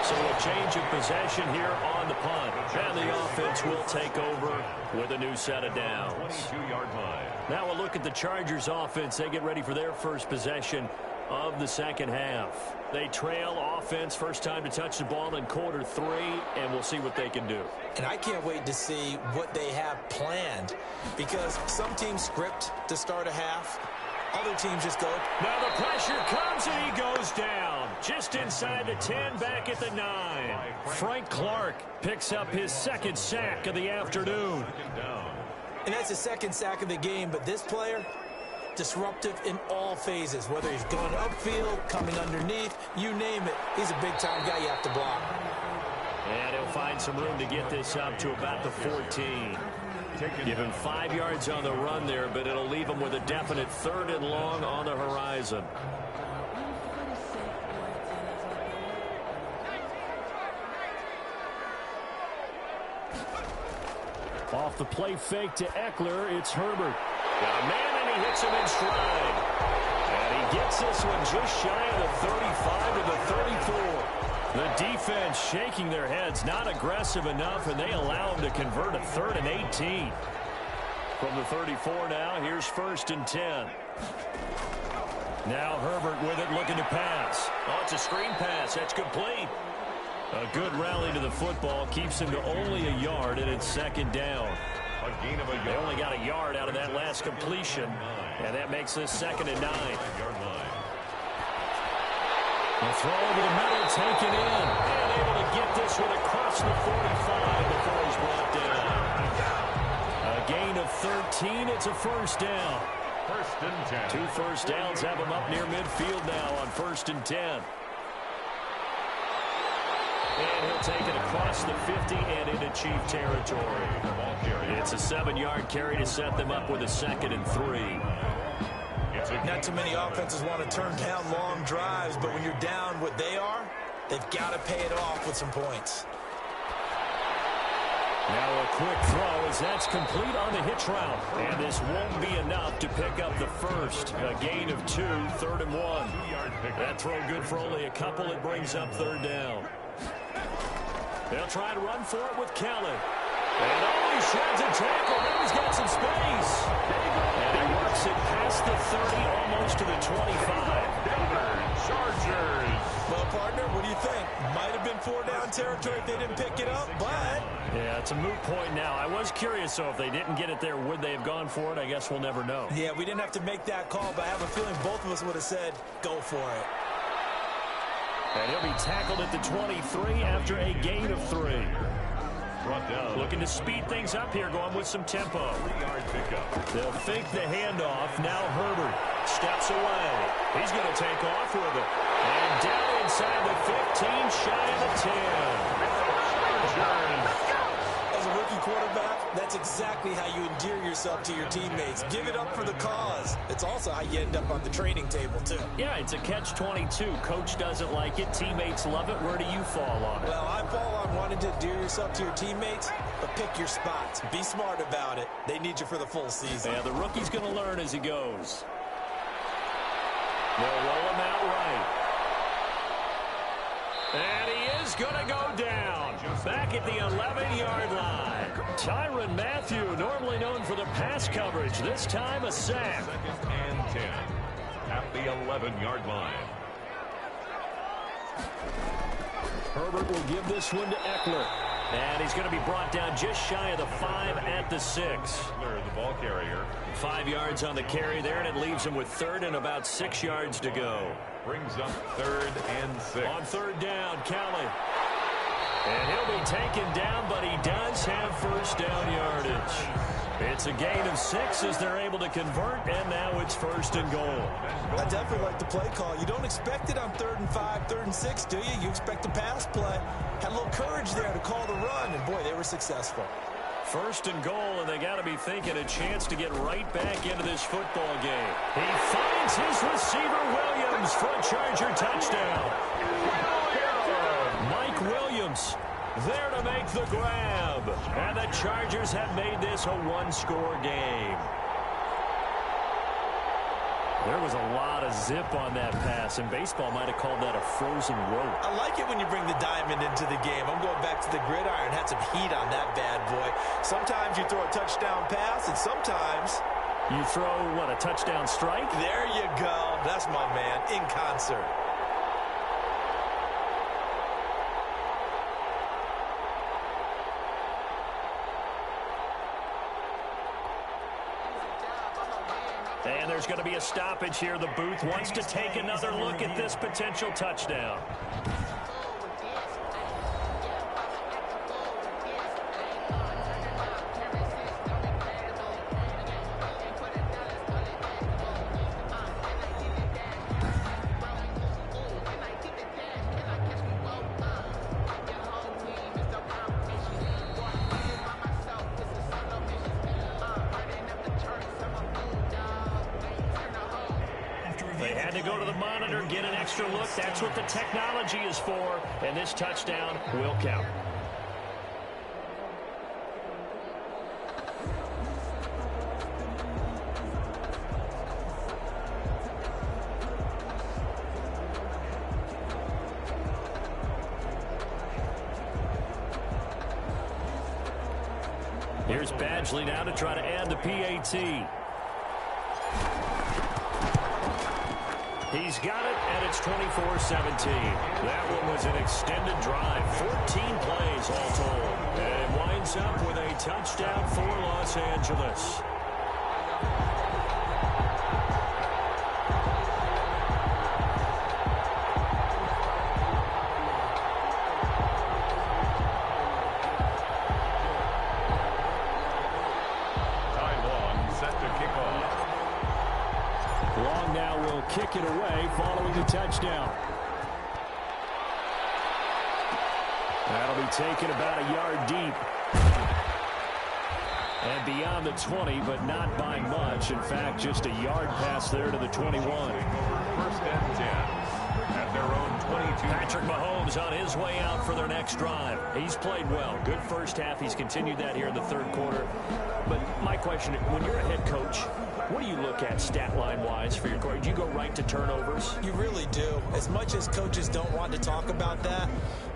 So a change of possession here on the punt. And the offense will take over with a new set of downs. 22-yard line. Now we'll look at the Chargers offense. They get ready for their first possession of the second half. They trail offense, first time to touch the ball in quarter 3, and we'll see what they can do. And I can't wait to see what they have planned, because some teams script to start a half. Other teams just go. Now the pressure comes, and he goes down. Just inside the 10, back at the 9. Frank Clark picks up his 2nd sack of the afternoon. And that's the 2nd sack of the game, but this player, disruptive in all phases, whether he's going upfield, coming underneath, you name it. He's a big-time guy you have to block. And he'll find some room to get this up to about the 14. Give him 5 yards on the run there, but it'll leave him with a definite 3rd and long on the horizon. Off the play fake to Eckler, it's Herbert. Got a man, and he hits him in stride. And he gets this one just shy of the 35 to the 34. The defense shaking their heads, not aggressive enough, and they allow him to convert a 3rd and 18. From the 34 now, here's 1st and 10. Now Herbert with it, looking to pass. Oh, it's a screen pass. That's complete. A good rally to the football keeps him to only a yard, and it's 2nd down. A gain of a yard. They only got a yard out of that last completion, and that makes this 2nd and 9. The throw over the middle, taken in, and able to get this one across the 45 before he's brought down. A gain of 13, it's a 1st down. 1st and 10. 2 first downs have him up near midfield now on 1st and 10. And he'll take it across the 50 and into Chief territory. It's a 7-yard carry to set them up with a 2nd and 3. Not too many offenses want to turn down long drives, but when you're down what they are, they've got to pay it off with some points. Now a quick throw as that's complete on the hitch route. And this won't be enough to pick up the first. A gain of 2, 3rd and 1. That throw good for only a couple. It brings up 3rd down. They'll try to run for it with Kelly. And he sheds a tackle. Now he's got some space. And he works it past the 30, almost to the 25. Denver Chargers. Well, partner, what do you think? Might have been 4-down territory if they didn't pick it up, but... Yeah, it's a moot point now. I was curious, so if they didn't get it there, would they have gone for it? I guess we'll never know. Yeah, we didn't have to make that call, but I have a feeling both of us would have said, go for it. And he'll be tackled at the 23 after a gain of 3. Looking to speed things up here, going with some tempo. 3-yard pickup. They'll fake the handoff. Now Herbert steps away. He's going to take off with it. And down inside the 15, shy of the 10. As a rookie quarterback, that's exactly how you endear yourself to your teammates. Give it up for the cause. It's also how you end up on the training table, too. Yeah, it's a catch-22. Coach doesn't like it. Teammates love it. Where do you fall on it? Well, I fall on wanting to endear yourself to your teammates, but pick your spots. Be smart about it. They need you for the full season. Yeah, the rookie's going to learn as he goes. They'll roll him out right. And he is going to go down. Back at the 11-yard line. Tyrann Mathieu, normally known for the pass coverage. This time a sack. 2nd and 10 at the 11-yard line. Herbert will give this one to Eckler. And he's going to be brought down just shy of the 5 at the 6. Eckler, the ball carrier. 5 yards on the carry there, and it leaves him with 3rd and about 6 yards to go. Brings up 3rd and 6. On 3rd down, Kelly. And he'll be taken down, but he does have 1st down yardage. It's a gain of 6 as they're able to convert, and now it's 1st and goal. I definitely like the play call. You don't expect it on 3rd and 5, 3rd and 6, do you? You expect a pass play. Had a little courage there to call the run, and boy, they were successful. 1st and goal, and they got to be thinking a chance to get right back into this football game. He finds his receiver, Williams, for a Charger touchdown. Mike Williams there to make the grab. And the Chargers have made this a one-score game. There was a lot of zip on that pass, and baseball might have called that a frozen rope. I like it when you bring the diamond into the game. I'm going back to the gridiron. Had some heat on that bad boy. Sometimes you throw a touchdown pass, and sometimes... You throw, what, a touchdown strike? There you go. That's my man, in concert. And there's going to be a stoppage here. The booth wants to take another look at this potential touchdown. They had to go to the monitor, get an extra look. That's what the technology is for, and this touchdown will count. Here's Badgley now to try to add the PAT. He's got it, and it's 24-17. That one was an extended drive, 14 plays all told. And it winds up with a touchdown for Los Angeles. Kick it away following the touchdown. That'll be taken about a yard deep. And beyond the 20, but not by much. In fact, just a yard pass there to the 21. 1st and 10 at their own 22. Patrick Mahomes on his way out for their next drive. He's played well. Good first half. He's continued that here in the 3rd quarter. But my question, when you're a head coach, what do you look at stat line-wise for your court? Do you go right to turnovers? You really do. As much as coaches don't want to talk about that,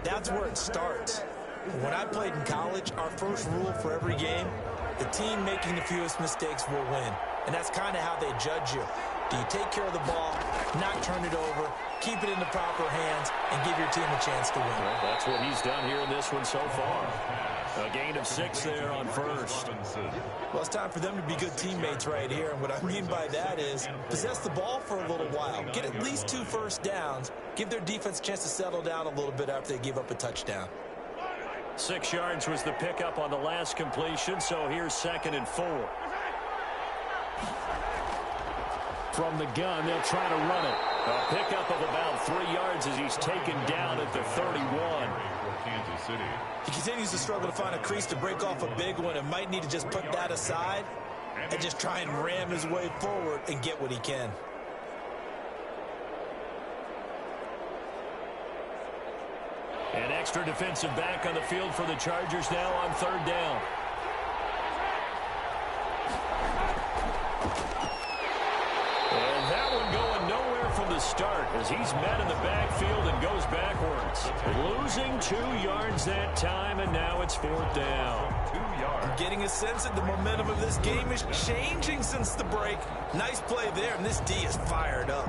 that's where it starts. When I played in college, our first rule for every game, the team making the fewest mistakes will win. And that's kind of how they judge you. Do you take care of the ball, not turn it over, keep it in the proper hands, and give your team a chance to win. Well, that's what he's done here in this one so far. A gain of 6 there on first. Well, it's time for them to be good teammates right here, and what I mean by that is possess the ball for a little while, get at least 2 first downs, give their defense a chance to settle down a little bit after they give up a touchdown. 6 yards was the pickup on the last completion, so here's 2nd and 4. From the gun, they'll try to run it. A pickup of about 3 yards as he's taken down at the 31. He continues to struggle to find a crease to break off a big one and might need to just put that aside and just try and ram his way forward and get what he can. An extra defensive back on the field for the Chargers now on 3rd down. And that one going nowhere from the start as he's met in the backfield and goes backwards. Losing 2 yards that time, and now it's 4th down. 2 yards. I'm getting a sense that the momentum of this game is changing since the break. Nice play there, and this D is fired up.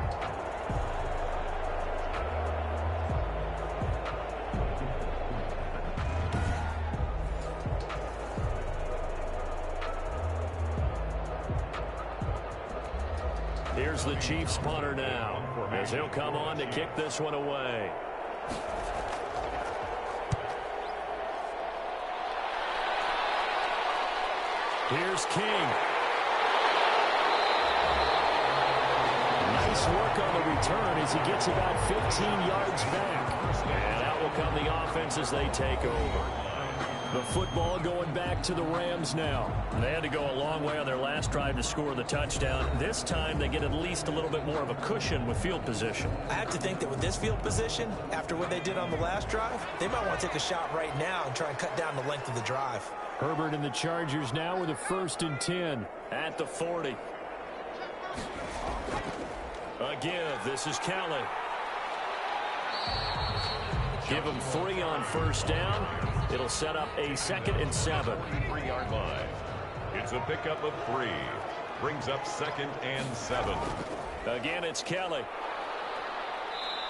Here's the Chiefs punter now as he'll come on to kick this one away. Here's King. Nice work on the return as he gets about 15 yards back. And out will come the offense as they take over. The football going back to the Rams now. They had to go a long way on their last drive to score the touchdown. This time they get at least a little bit more of a cushion with field position. I have to think that with this field position, after what they did on the last drive, they might want to take a shot right now and try and cut down the length of the drive. Herbert and the Chargers now with a 1st and 10 at the 40. A give. This is Kelly. Give him 3 on 1st down. It'll set up a 2nd and 7. 3-yard line. It's a pickup of 3. Brings up 2nd and 7. Again, it's Kelly.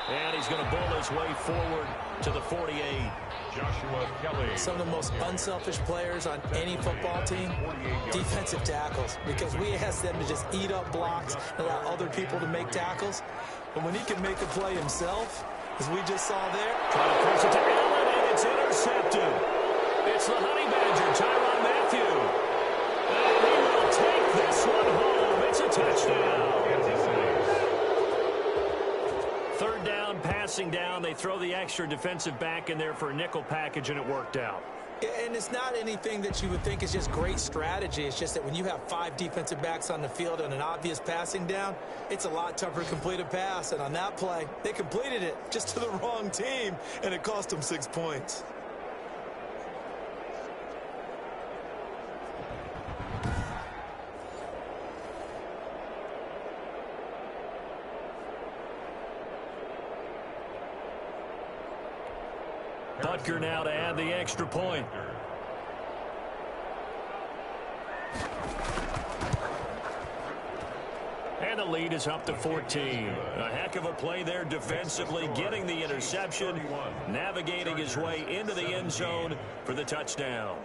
And he's going to bull his way forward to the 48. Joshua Kelly. Some of the most unselfish players on any football team, defensive tackles, because we ask them to just eat up blocks and allow other people to make tackles. But when he can make a play himself, as we just saw there. Trying to force it to Allen, and it's intercepted. It's the Honey Badger, Tyrann Mathieu. And he will take this one home. It's a touchdown. 3rd down, passing down. They throw the extra defensive back in there for a nickel package, and it worked out. And it's not anything that you would think is just great strategy. It's just that when you have 5 defensive backs on the field and an obvious passing down, it's a lot tougher to complete a pass. And on that play, they completed it just to the wrong team, and it cost them 6 points. Butker now to add the extra point. And the lead is up to 14. A heck of a play there defensively, getting the interception, navigating his way into the end zone for the touchdown.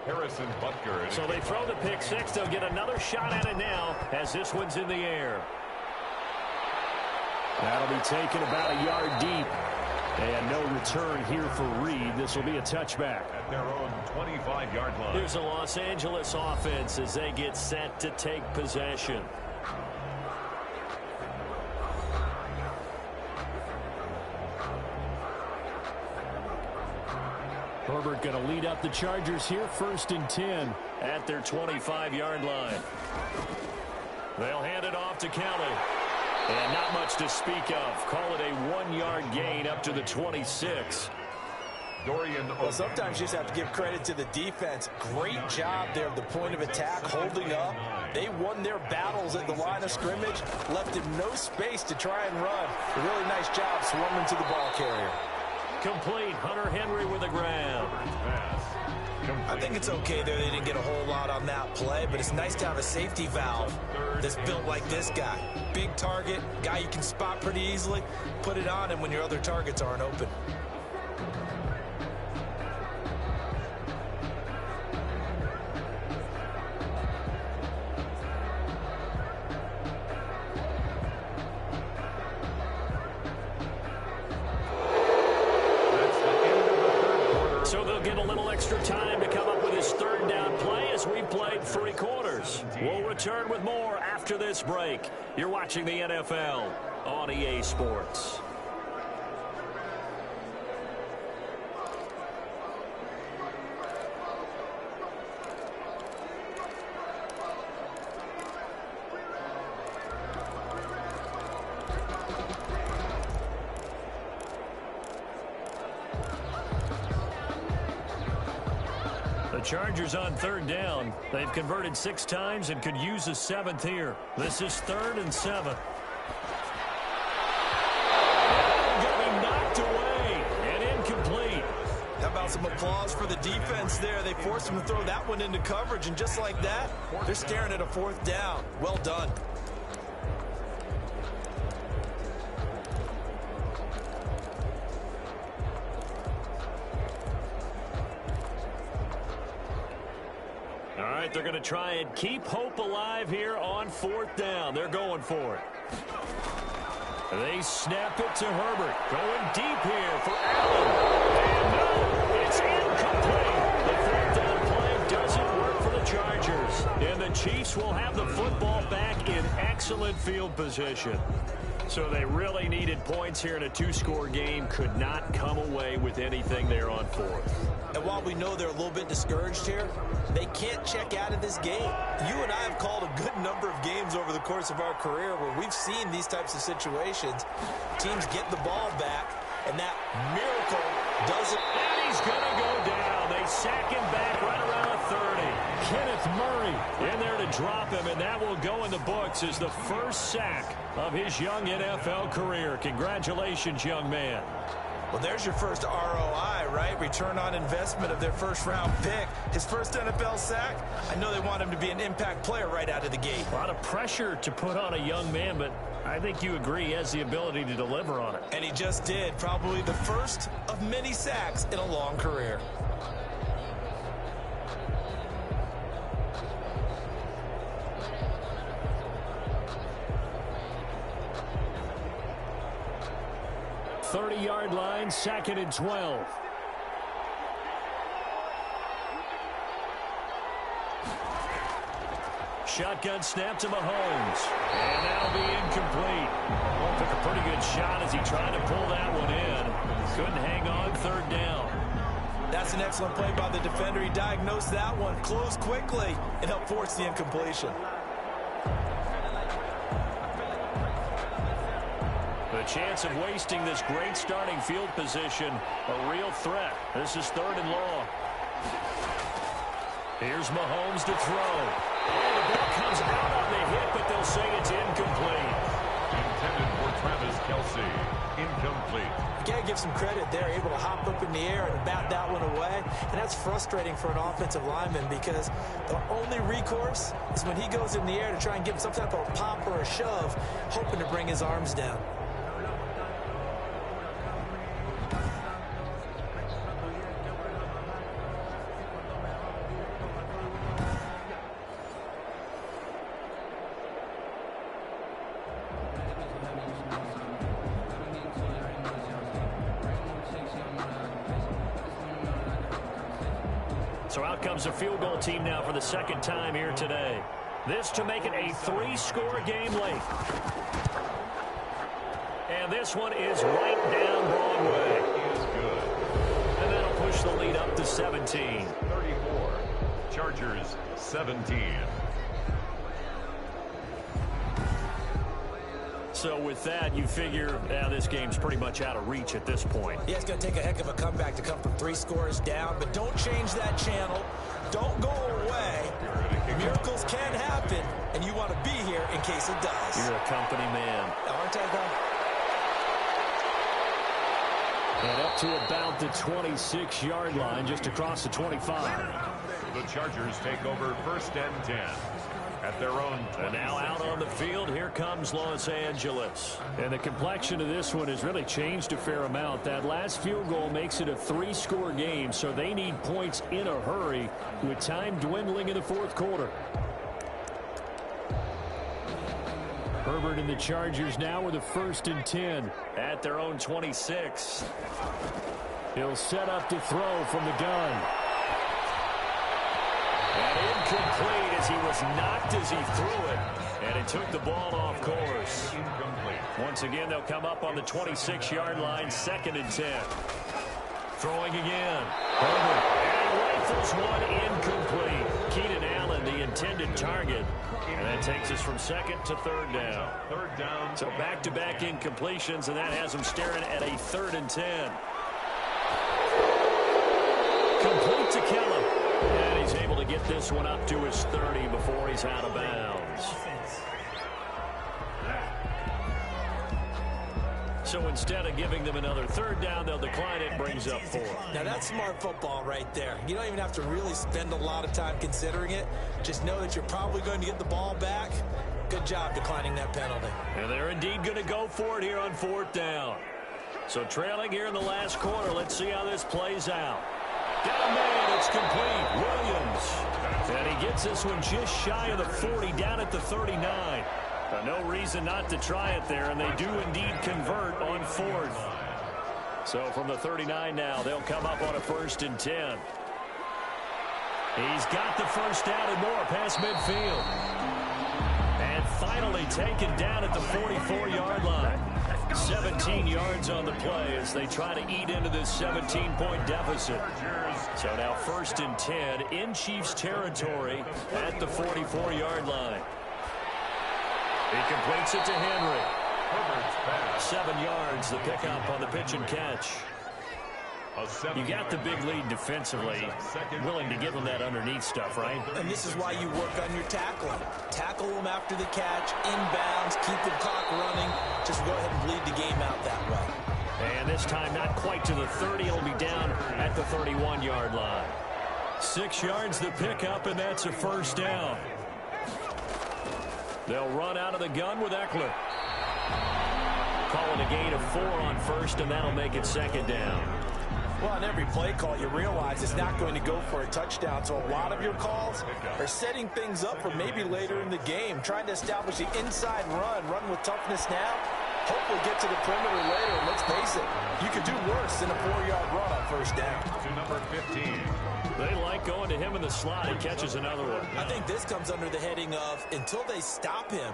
Harrison Butker. So they throw the pick 6. They'll get another shot at it now as this one's in the air. That'll be taken about a yard deep. And no return here for Reed. This will be a touchback. At their own 25-yard line. Here's the Los Angeles offense as they get set to take possession. Herbert going to lead up the Chargers here, 1st and 10 at their 25-yard line. They'll hand it off to Kelly. And not much to speak of. Call it a 1-yard gain up to the 26. Well, sometimes you just have to give credit to the defense. Great job there at the point of attack, holding up. They won their battles at the line of scrimmage, left him no space to try and run. A really nice job swarming to the ball carrier. Complete. Hunter Henry with a grab. I think it's okay there. They didn't get a whole lot on that play, but it's nice to have a safety valve that's built like this guy. Big target, guy you can spot pretty easily. Put it on him when your other targets aren't open. So they'll get a little extra time to come up with his third down play as we've played 3 quarters. We'll return with more after this break. You're watching the NFL on EA Sports. Chargers on third down. They've converted 6 times and could use a 7th here. This is 3rd and 7. Going to be knocked away and incomplete. How about some applause for the defense there? They forced him to throw that one into coverage, and just like that, they're staring at a 4th down. Well done. They're going to try and keep hope alive here on 4th down. They're going for it. They snap it to Herbert. Going deep here for Allen. And no, it's incomplete. The 4th down play doesn't work for the Chargers. And the Chiefs will have the football back in excellent field position. So they really needed points here in a 2-score game. Could not come away with anything there on 4th. And while we know they're a little bit discouraged here, they can't check out of this game. You and I have called a good number of games over the course of our career where we've seen these types of situations. Teams get the ball back, and that miracle doesn't. And he's going to go down. They sack him back right around the 30. Kenneth Murray in there to drop him, and that will go in the books as the first sack of his young NFL career. Congratulations, young man. Well, there's your first ROI, right? Return on investment of their first-round pick. His first NFL sack, I know they want him to be an impact player right out of the gate. A lot of pressure to put on a young man, but I think you agree he has the ability to deliver on it. And he just did. Probably the first of many sacks in a long career. Yard line, 2nd and 12. Shotgun snap to Mahomes. And that'll be incomplete. Well, took a pretty good shot as he tried to pull that one in. Couldn't hang on 3rd down. That's an excellent play by the defender. He diagnosed that one, closed quickly, and helped force the incompletion. The chance of wasting this great starting field position, a real threat. This is 3rd and long. Here's Mahomes to throw. And the ball comes out on the hit, but they'll say it's incomplete. Intended for Travis Kelce. Incomplete. You gotta give some credit there, able to hop up in the air and bat that one away. And that's frustrating for an offensive lineman because the only recourse is when he goes in the air to try and give some type of pop or a shove, hoping to bring his arms down. So out comes a field goal team now for the 2nd time here today. This to make it a 3-score game late. And this one is right down Broadway. Is good. And that'll push the lead up to 17. 34. Chargers 17. So with that, you figure this game's pretty much out of reach at this point. Yeah, it's going to take a heck of a comeback to come from 3 scores down, but don't change that channel. Don't go away. Miracles can happen, and you want to be here in case it does. You're a company man. Aren't I, though? And up to about the 26-yard line, just across the 25. The Chargers take over 1st and 10 at their own 20. And now out on the field, here comes Los Angeles. And the complexion of this one has really changed a fair amount. That last field goal makes it a 3-score game, so they need points in a hurry with time dwindling in the 4th quarter. Herbert and the Chargers now with a 1st and 10 at their own 26. He'll set up to throw from the gun. And incomplete as he was knocked as he threw it. And it took the ball off course. Once again, they'll come up on the 26-yard line, 2nd and 10. Throwing again. Herbert. And rifles one incomplete. Keenan Allen, the intended target. And that takes us from 2nd to 3rd down. 3rd down. So back-to-back incompletions, and that has him staring at a 3rd and 10. Complete to Kellum. And he's able to get this one up to his 30 before he's out of bounds. So instead of giving them another 3rd down, they'll decline it, brings up 4. Now that's smart football right there. You don't even have to really spend a lot of time considering it. Just know that you're probably going to get the ball back. Good job declining that penalty. And they're indeed going to go for it here on 4th down. So trailing here in the last quarter, let's see how this plays out. Down man, it's complete. Williams. And he gets this one just shy of the 40, down at the 39. No reason not to try it there, and they do indeed convert on 4th. So from the 39 now, they'll come up on a 1st and 10. He's got the 1st down and more past midfield. And finally taken down at the 44-yard line. 17 yards on the play as they try to eat into this 17-point deficit. So now 1st and 10 in Chiefs territory at the 44-yard line. He completes it to Henry. 7 yards, the pickup on the pitch and catch. You got the big lead defensively. Willing to give them that underneath stuff, right? And this is why you work on your tackling. Tackle them after the catch, inbounds, keep the clock running. Just go ahead and bleed the game out that way. And this time not quite to the 30. It'll be down at the 31-yard line. 6 yards the pickup, and that's a 1st down. They'll run out of the gun with Eckler. Calling a gain of 4 on 1st, and that'll make it 2nd down. Well, on every play call, you realize it's not going to go for a touchdown. So a lot of your calls are setting things up for maybe later in the game, trying to establish the inside run with toughness now. Hopefully get to the perimeter later. And let's face it, you could do worse than a 4-yard run on 1st down. To number 15. They like going to him in the slot. He catches another one. I think this comes under the heading of, until they stop him,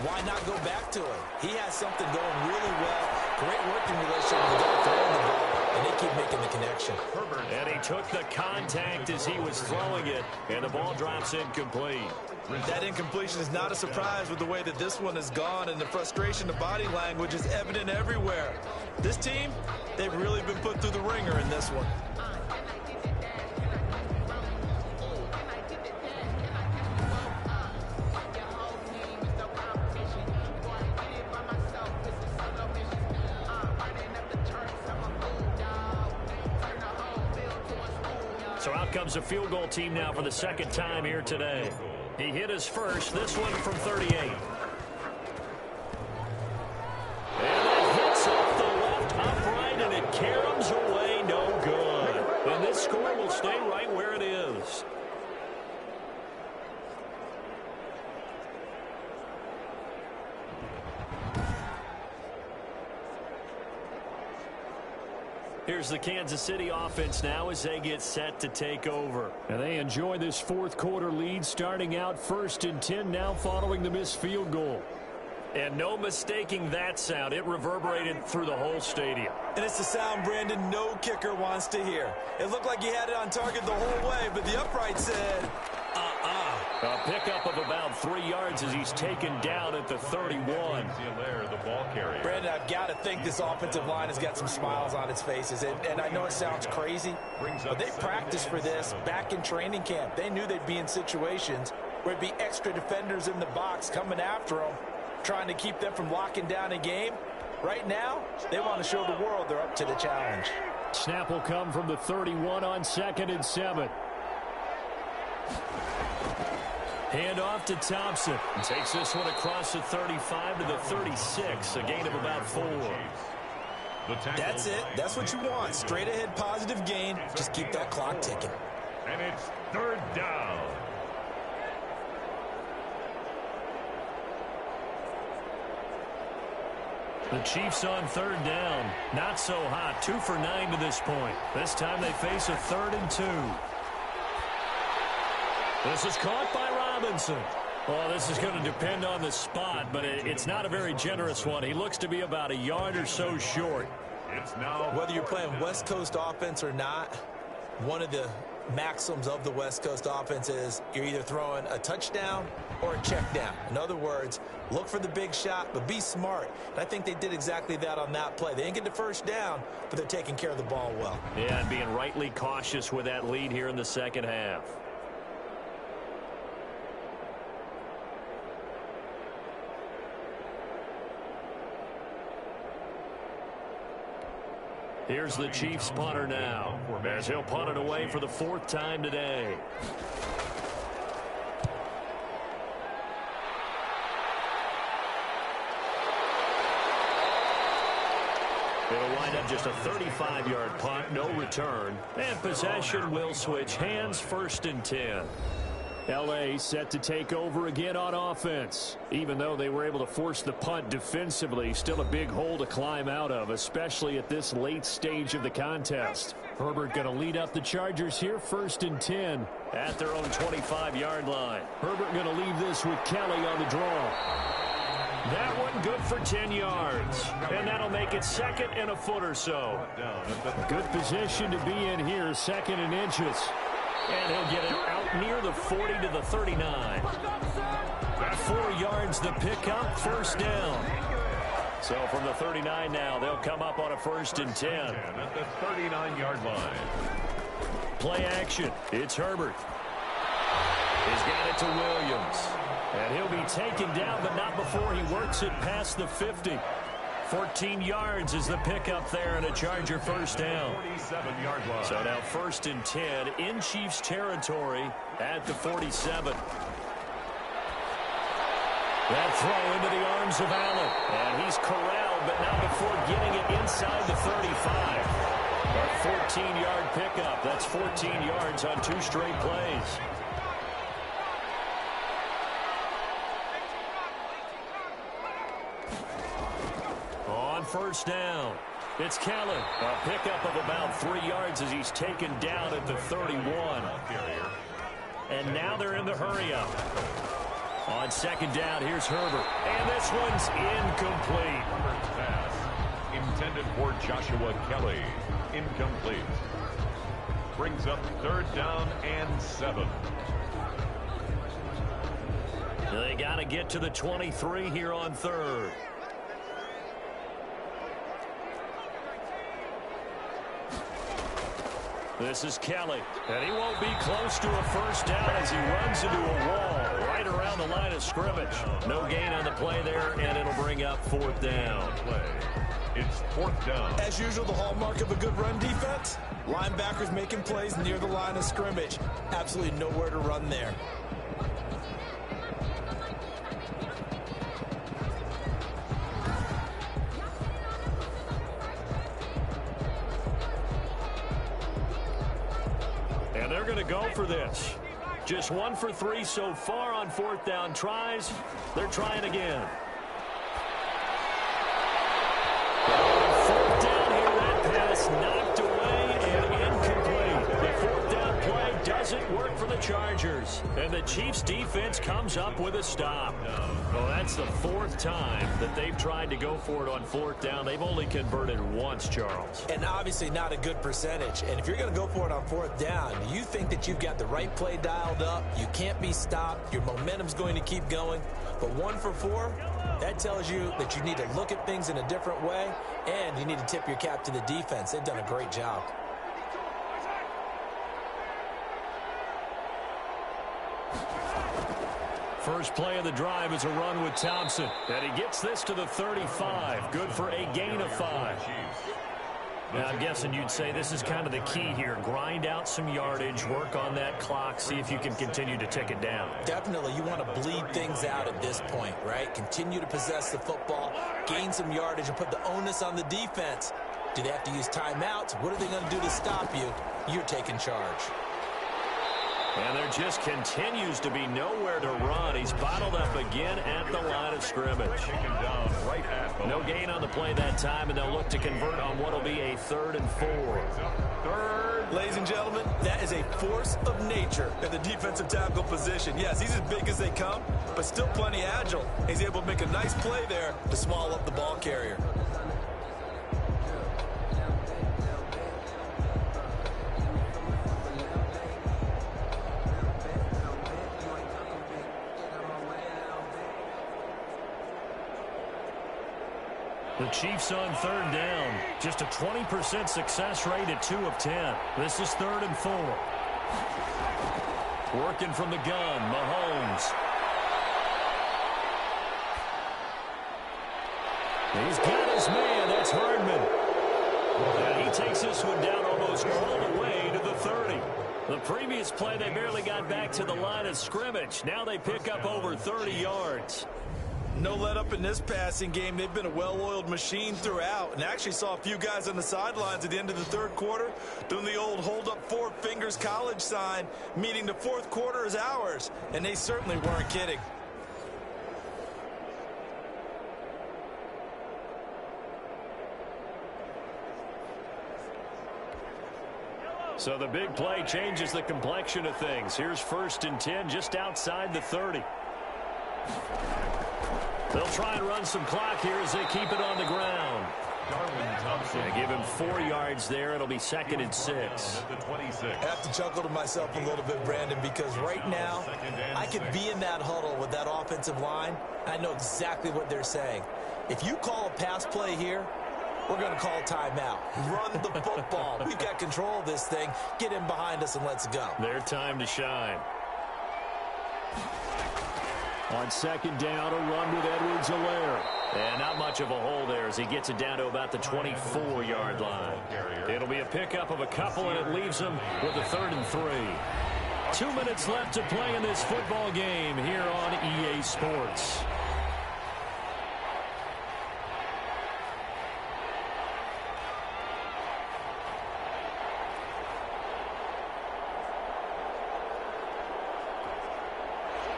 why not go back to him? He has something going really well. Great working relationship with the guy throwing the ball, and they keep making the connection. And he took the contact as he was throwing it, and the ball drops incomplete. That incompletion is not a surprise with the way that this one has gone, and the frustration of body language is evident everywhere. This team, they've really been put through the ringer in this one. So out comes a field goal team now for the 2nd time here today. He hit his first, this one from 38. And that hits off the left upright, and it caroms away, no good. And this score will stay right where it is. Here's the Kansas City offense now as they get set to take over. And they enjoy this 4th quarter lead, starting out 1st and 10 now following the missed field goal. And no mistaking that sound. It reverberated through the whole stadium. And it's the sound, Brandon, no kicker wants to hear. It looked like he had it on target the whole way, but the upright said, A pickup of about 3 yards as he's taken down at the 31. The ball carrier. Brandon, I've got to think this offensive line has got some smiles on its faces. And I know it sounds crazy, but they practiced for this back in training camp. They knew they'd be in situations where it'd be extra defenders in the box coming after them, trying to keep them from locking down a game. Right now, they want to show the world they're up to the challenge. Snap will come from the 31 on 2nd and 7. Hand off to Thompson. Takes this one across the 35 to the 36, a gain of about 4. That's it. That's what you want. Straight ahead positive gain. Just keep that clock ticking. And it's 3rd down. The Chiefs on 3rd down. Not so hot. 2 for 9 to this point. This time they face a 3rd and 2. This is caught by Robinson. Well, this is going to depend on the spot, but it's not a very generous one. He looks to be about a yard or so short. It's now. Whether you're playing West Coast offense or not, one of the maxims of the West Coast offense is you're either throwing a touchdown or a check down. In other words, look for the big shot, but be smart. And I think they did exactly that on that play. They didn't get the first down, but they're taking care of the ball well. Yeah, and being rightly cautious with that lead here in the second half. Here's the Chiefs punter now, as he'll punt it away for the 4th time today. It'll wind up just a 35-yard punt, no return. And possession will switch hands, 1st and 10. L.A. set to take over again on offense. Even though they were able to force the punt defensively, still a big hole to climb out of, especially at this late stage of the contest. Herbert going to lead up the Chargers here, 1st and 10 at their own 25-yard line. Herbert going to leave this with Kelly on the draw. That one good for 10 yards. And that'll make it 2nd and a foot or so. Good position to be in here, 2nd and inches. And he'll get it out near the 40 to the 39. 4 yards the pickup, 1st down. So from the 39 now, they'll come up on a 1st and 10. At the 39-yard line. Play action. It's Herbert. He's got it to Williams. And he'll be taken down, but not before he works it past the 50. 14 yards is the pickup there and a Charger 1st down. 47-yard line. So now 1st and 10 in Chiefs territory at the 47. That throw into the arms of Allen. And he's corralled, but not before getting it inside the 35. A 14-yard pickup. That's 14 yards on 2 straight plays. On 1st down, it's Kelly. A pickup of about 3 yards as he's taken down at the 31. And now they're in the hurry-up. On 2nd down, here's Herbert. And this one's incomplete. Pass intended for Joshua Kelly. Incomplete. Brings up 3rd down and 7. They got to get to the 23 here on 3rd. This is Kelly, and he won't be close to a 1st down as he runs into a wall right around the line of scrimmage. No gain on the play there, and it'll bring up 4th down. It's 4th down. As usual, the hallmark of a good run defense, linebackers making plays near the line of scrimmage. Absolutely nowhere to run there. And they're going to go for this. Just 1 for 3 so far on 4th down tries. They're trying again. 4th down here, that pass knocked away and incomplete. The 4th down play doesn't work for the Chargers. And the Chiefs defense comes up with a stop. Well, that's the 4th time that they've tried to go for it on 4th down. They've only converted once, Charles. And obviously not a good percentage. And if you're going to go for it on 4th down, you think that you've got the right play dialed up. You can't be stopped. Your momentum's going to keep going. But 1 for 4, that tells you that you need to look at things in a different way, and you need to tip your cap to the defense. They've done a great job. First play of the drive is a run with Thompson. And he gets this to the 35. Good for a gain of 5. Now, I'm guessing you'd say this is kind of the key here. Grind out some yardage, work on that clock, see if you can continue to tick it down. Definitely. You want to bleed things out at this point, right? Continue to possess the football, gain some yardage, and put the onus on the defense. Do they have to use timeouts? What are they going to do to stop you? You're taking charge. And there just continues to be nowhere to run. He's bottled up again at the line of scrimmage. No gain on the play that time, and they'll look to convert on what will be a 3rd and 4. Ladies and gentlemen, that is a force of nature at the defensive tackle position. Yes, he's as big as they come, but still plenty agile. He's able to make a nice play there to swallow up the ball carrier. The Chiefs on 3rd down. Just a 20% success rate at 2 of 10. This is 3rd and 4. Working from the gun, Mahomes. He's got his man. That's Hardman. And he takes this one down almost all the way to the 30. The previous play, they barely got back to the line of scrimmage. Now they pick up over 30 yards. No let up in this passing game. They've been a well-oiled machine throughout, and actually saw a few guys on the sidelines at the end of the 3rd quarter doing the old hold up 4 fingers college sign, meaning the 4th quarter is ours, and they certainly weren't kidding. So the big play changes the complexion of things. Here's 1st and 10 just outside the 30. They'll try and run some clock here as they keep it on the ground. They give him 4 yards there. It'll be 2nd and 6. I have to chuckle to myself a little bit, Brandon, because right now I could be in that huddle with that offensive line. I know exactly what they're saying. If you call a pass play here, we're going to call a timeout. Run the football. We've got control of this thing. Get in behind us and let's go. Their time to shine. On 2nd down, a run with Edwards-Helaire. And not much of a hole there as he gets it down to about the 24-yard line. It'll be a pickup of a couple, and it leaves them with a 3rd and 3. 2 minutes left to play in this football game here on EA Sports.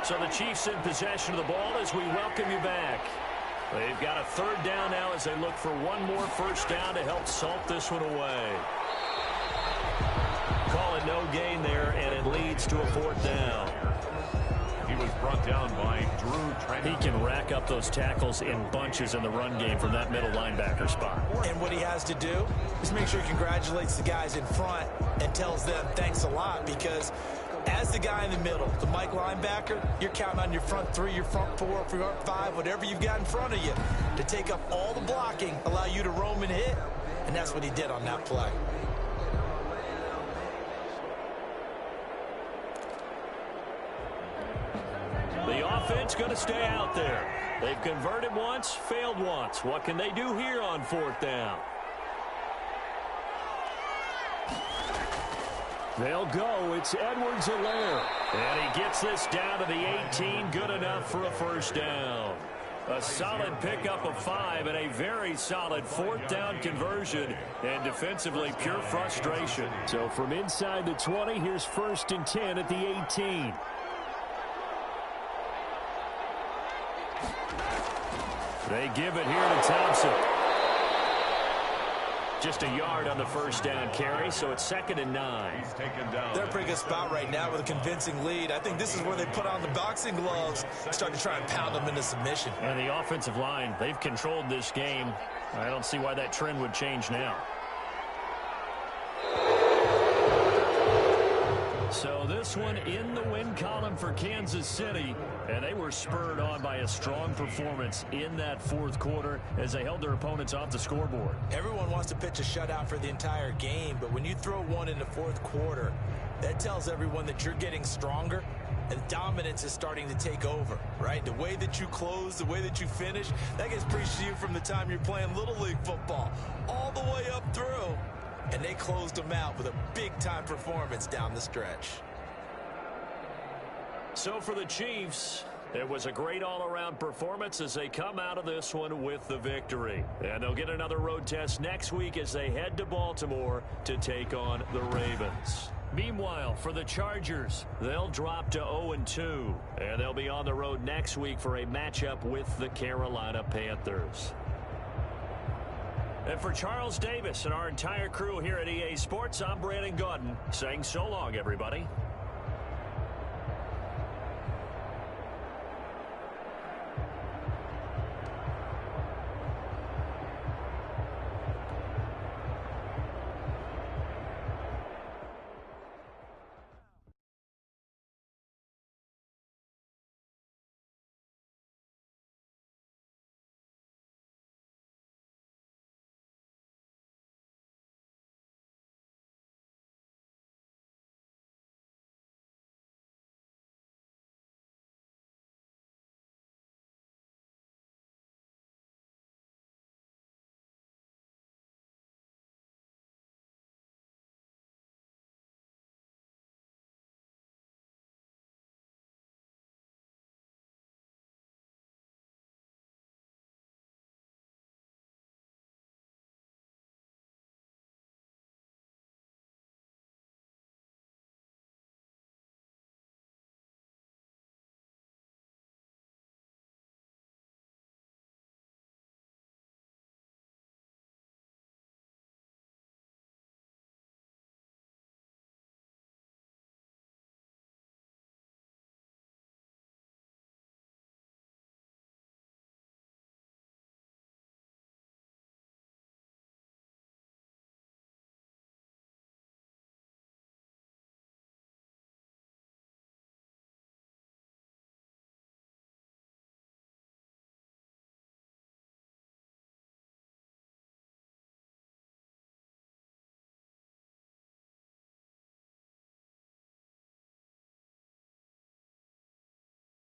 So the Chiefs in possession of the ball as we welcome you back. They've got a 3rd down now as they look for one more 1st down to help salt this one away. Call it no gain there, and it leads to a 4th down. He was brought down by Drew Trent. He can rack up those tackles in bunches in the run game from that middle linebacker spot. And what he has to do is make sure he congratulates the guys in front and tells them thanks a lot, because as the guy in the middle, the Mike linebacker, you're counting on your front 3, your front 4, front 5, whatever you've got in front of you to take up all the blocking, allow you to roam and hit, and that's what he did on that play. The offense going to stay out there. They've converted once, failed once. What can they do here on 4th down? They'll go. It's Edwards-Helaire. And he gets this down to the 18. Good enough for a 1st down. A solid pickup of 5 and a very solid 4th down conversion. And defensively, pure frustration. So from inside the 20, here's 1st and 10 at the 18. They give it here to Thompson. Just a yard on the 1st down carry, so it's 2nd and 9. He's taken down. They're in a pretty good spot right now with a convincing lead. I think this is where they put on the boxing gloves and start to try and pound them into submission. And the offensive line, they've controlled this game. I don't see why that trend would change now. So this one in the win column for Kansas City, and they were spurred on by a strong performance in that 4th quarter as they held their opponents off the scoreboard. Everyone wants to pitch a shutout for the entire game, but when you throw one in the 4th quarter, that tells everyone that you're getting stronger and dominance is starting to take over, right? The way that you close, the way that you finish, that gets preached to you from the time you're playing Little League football all the way up through. And they closed them out with a big-time performance down the stretch. So for the Chiefs, it was a great all-around performance as they come out of this one with the victory. And they'll get another road test next week as they head to Baltimore to take on the Ravens. Meanwhile, for the Chargers, they'll drop to 0-2, and they'll be on the road next week for a matchup with the Carolina Panthers. And for Charles Davis and our entire crew here at EA Sports, I'm Brandon Gaudin saying so long, everybody.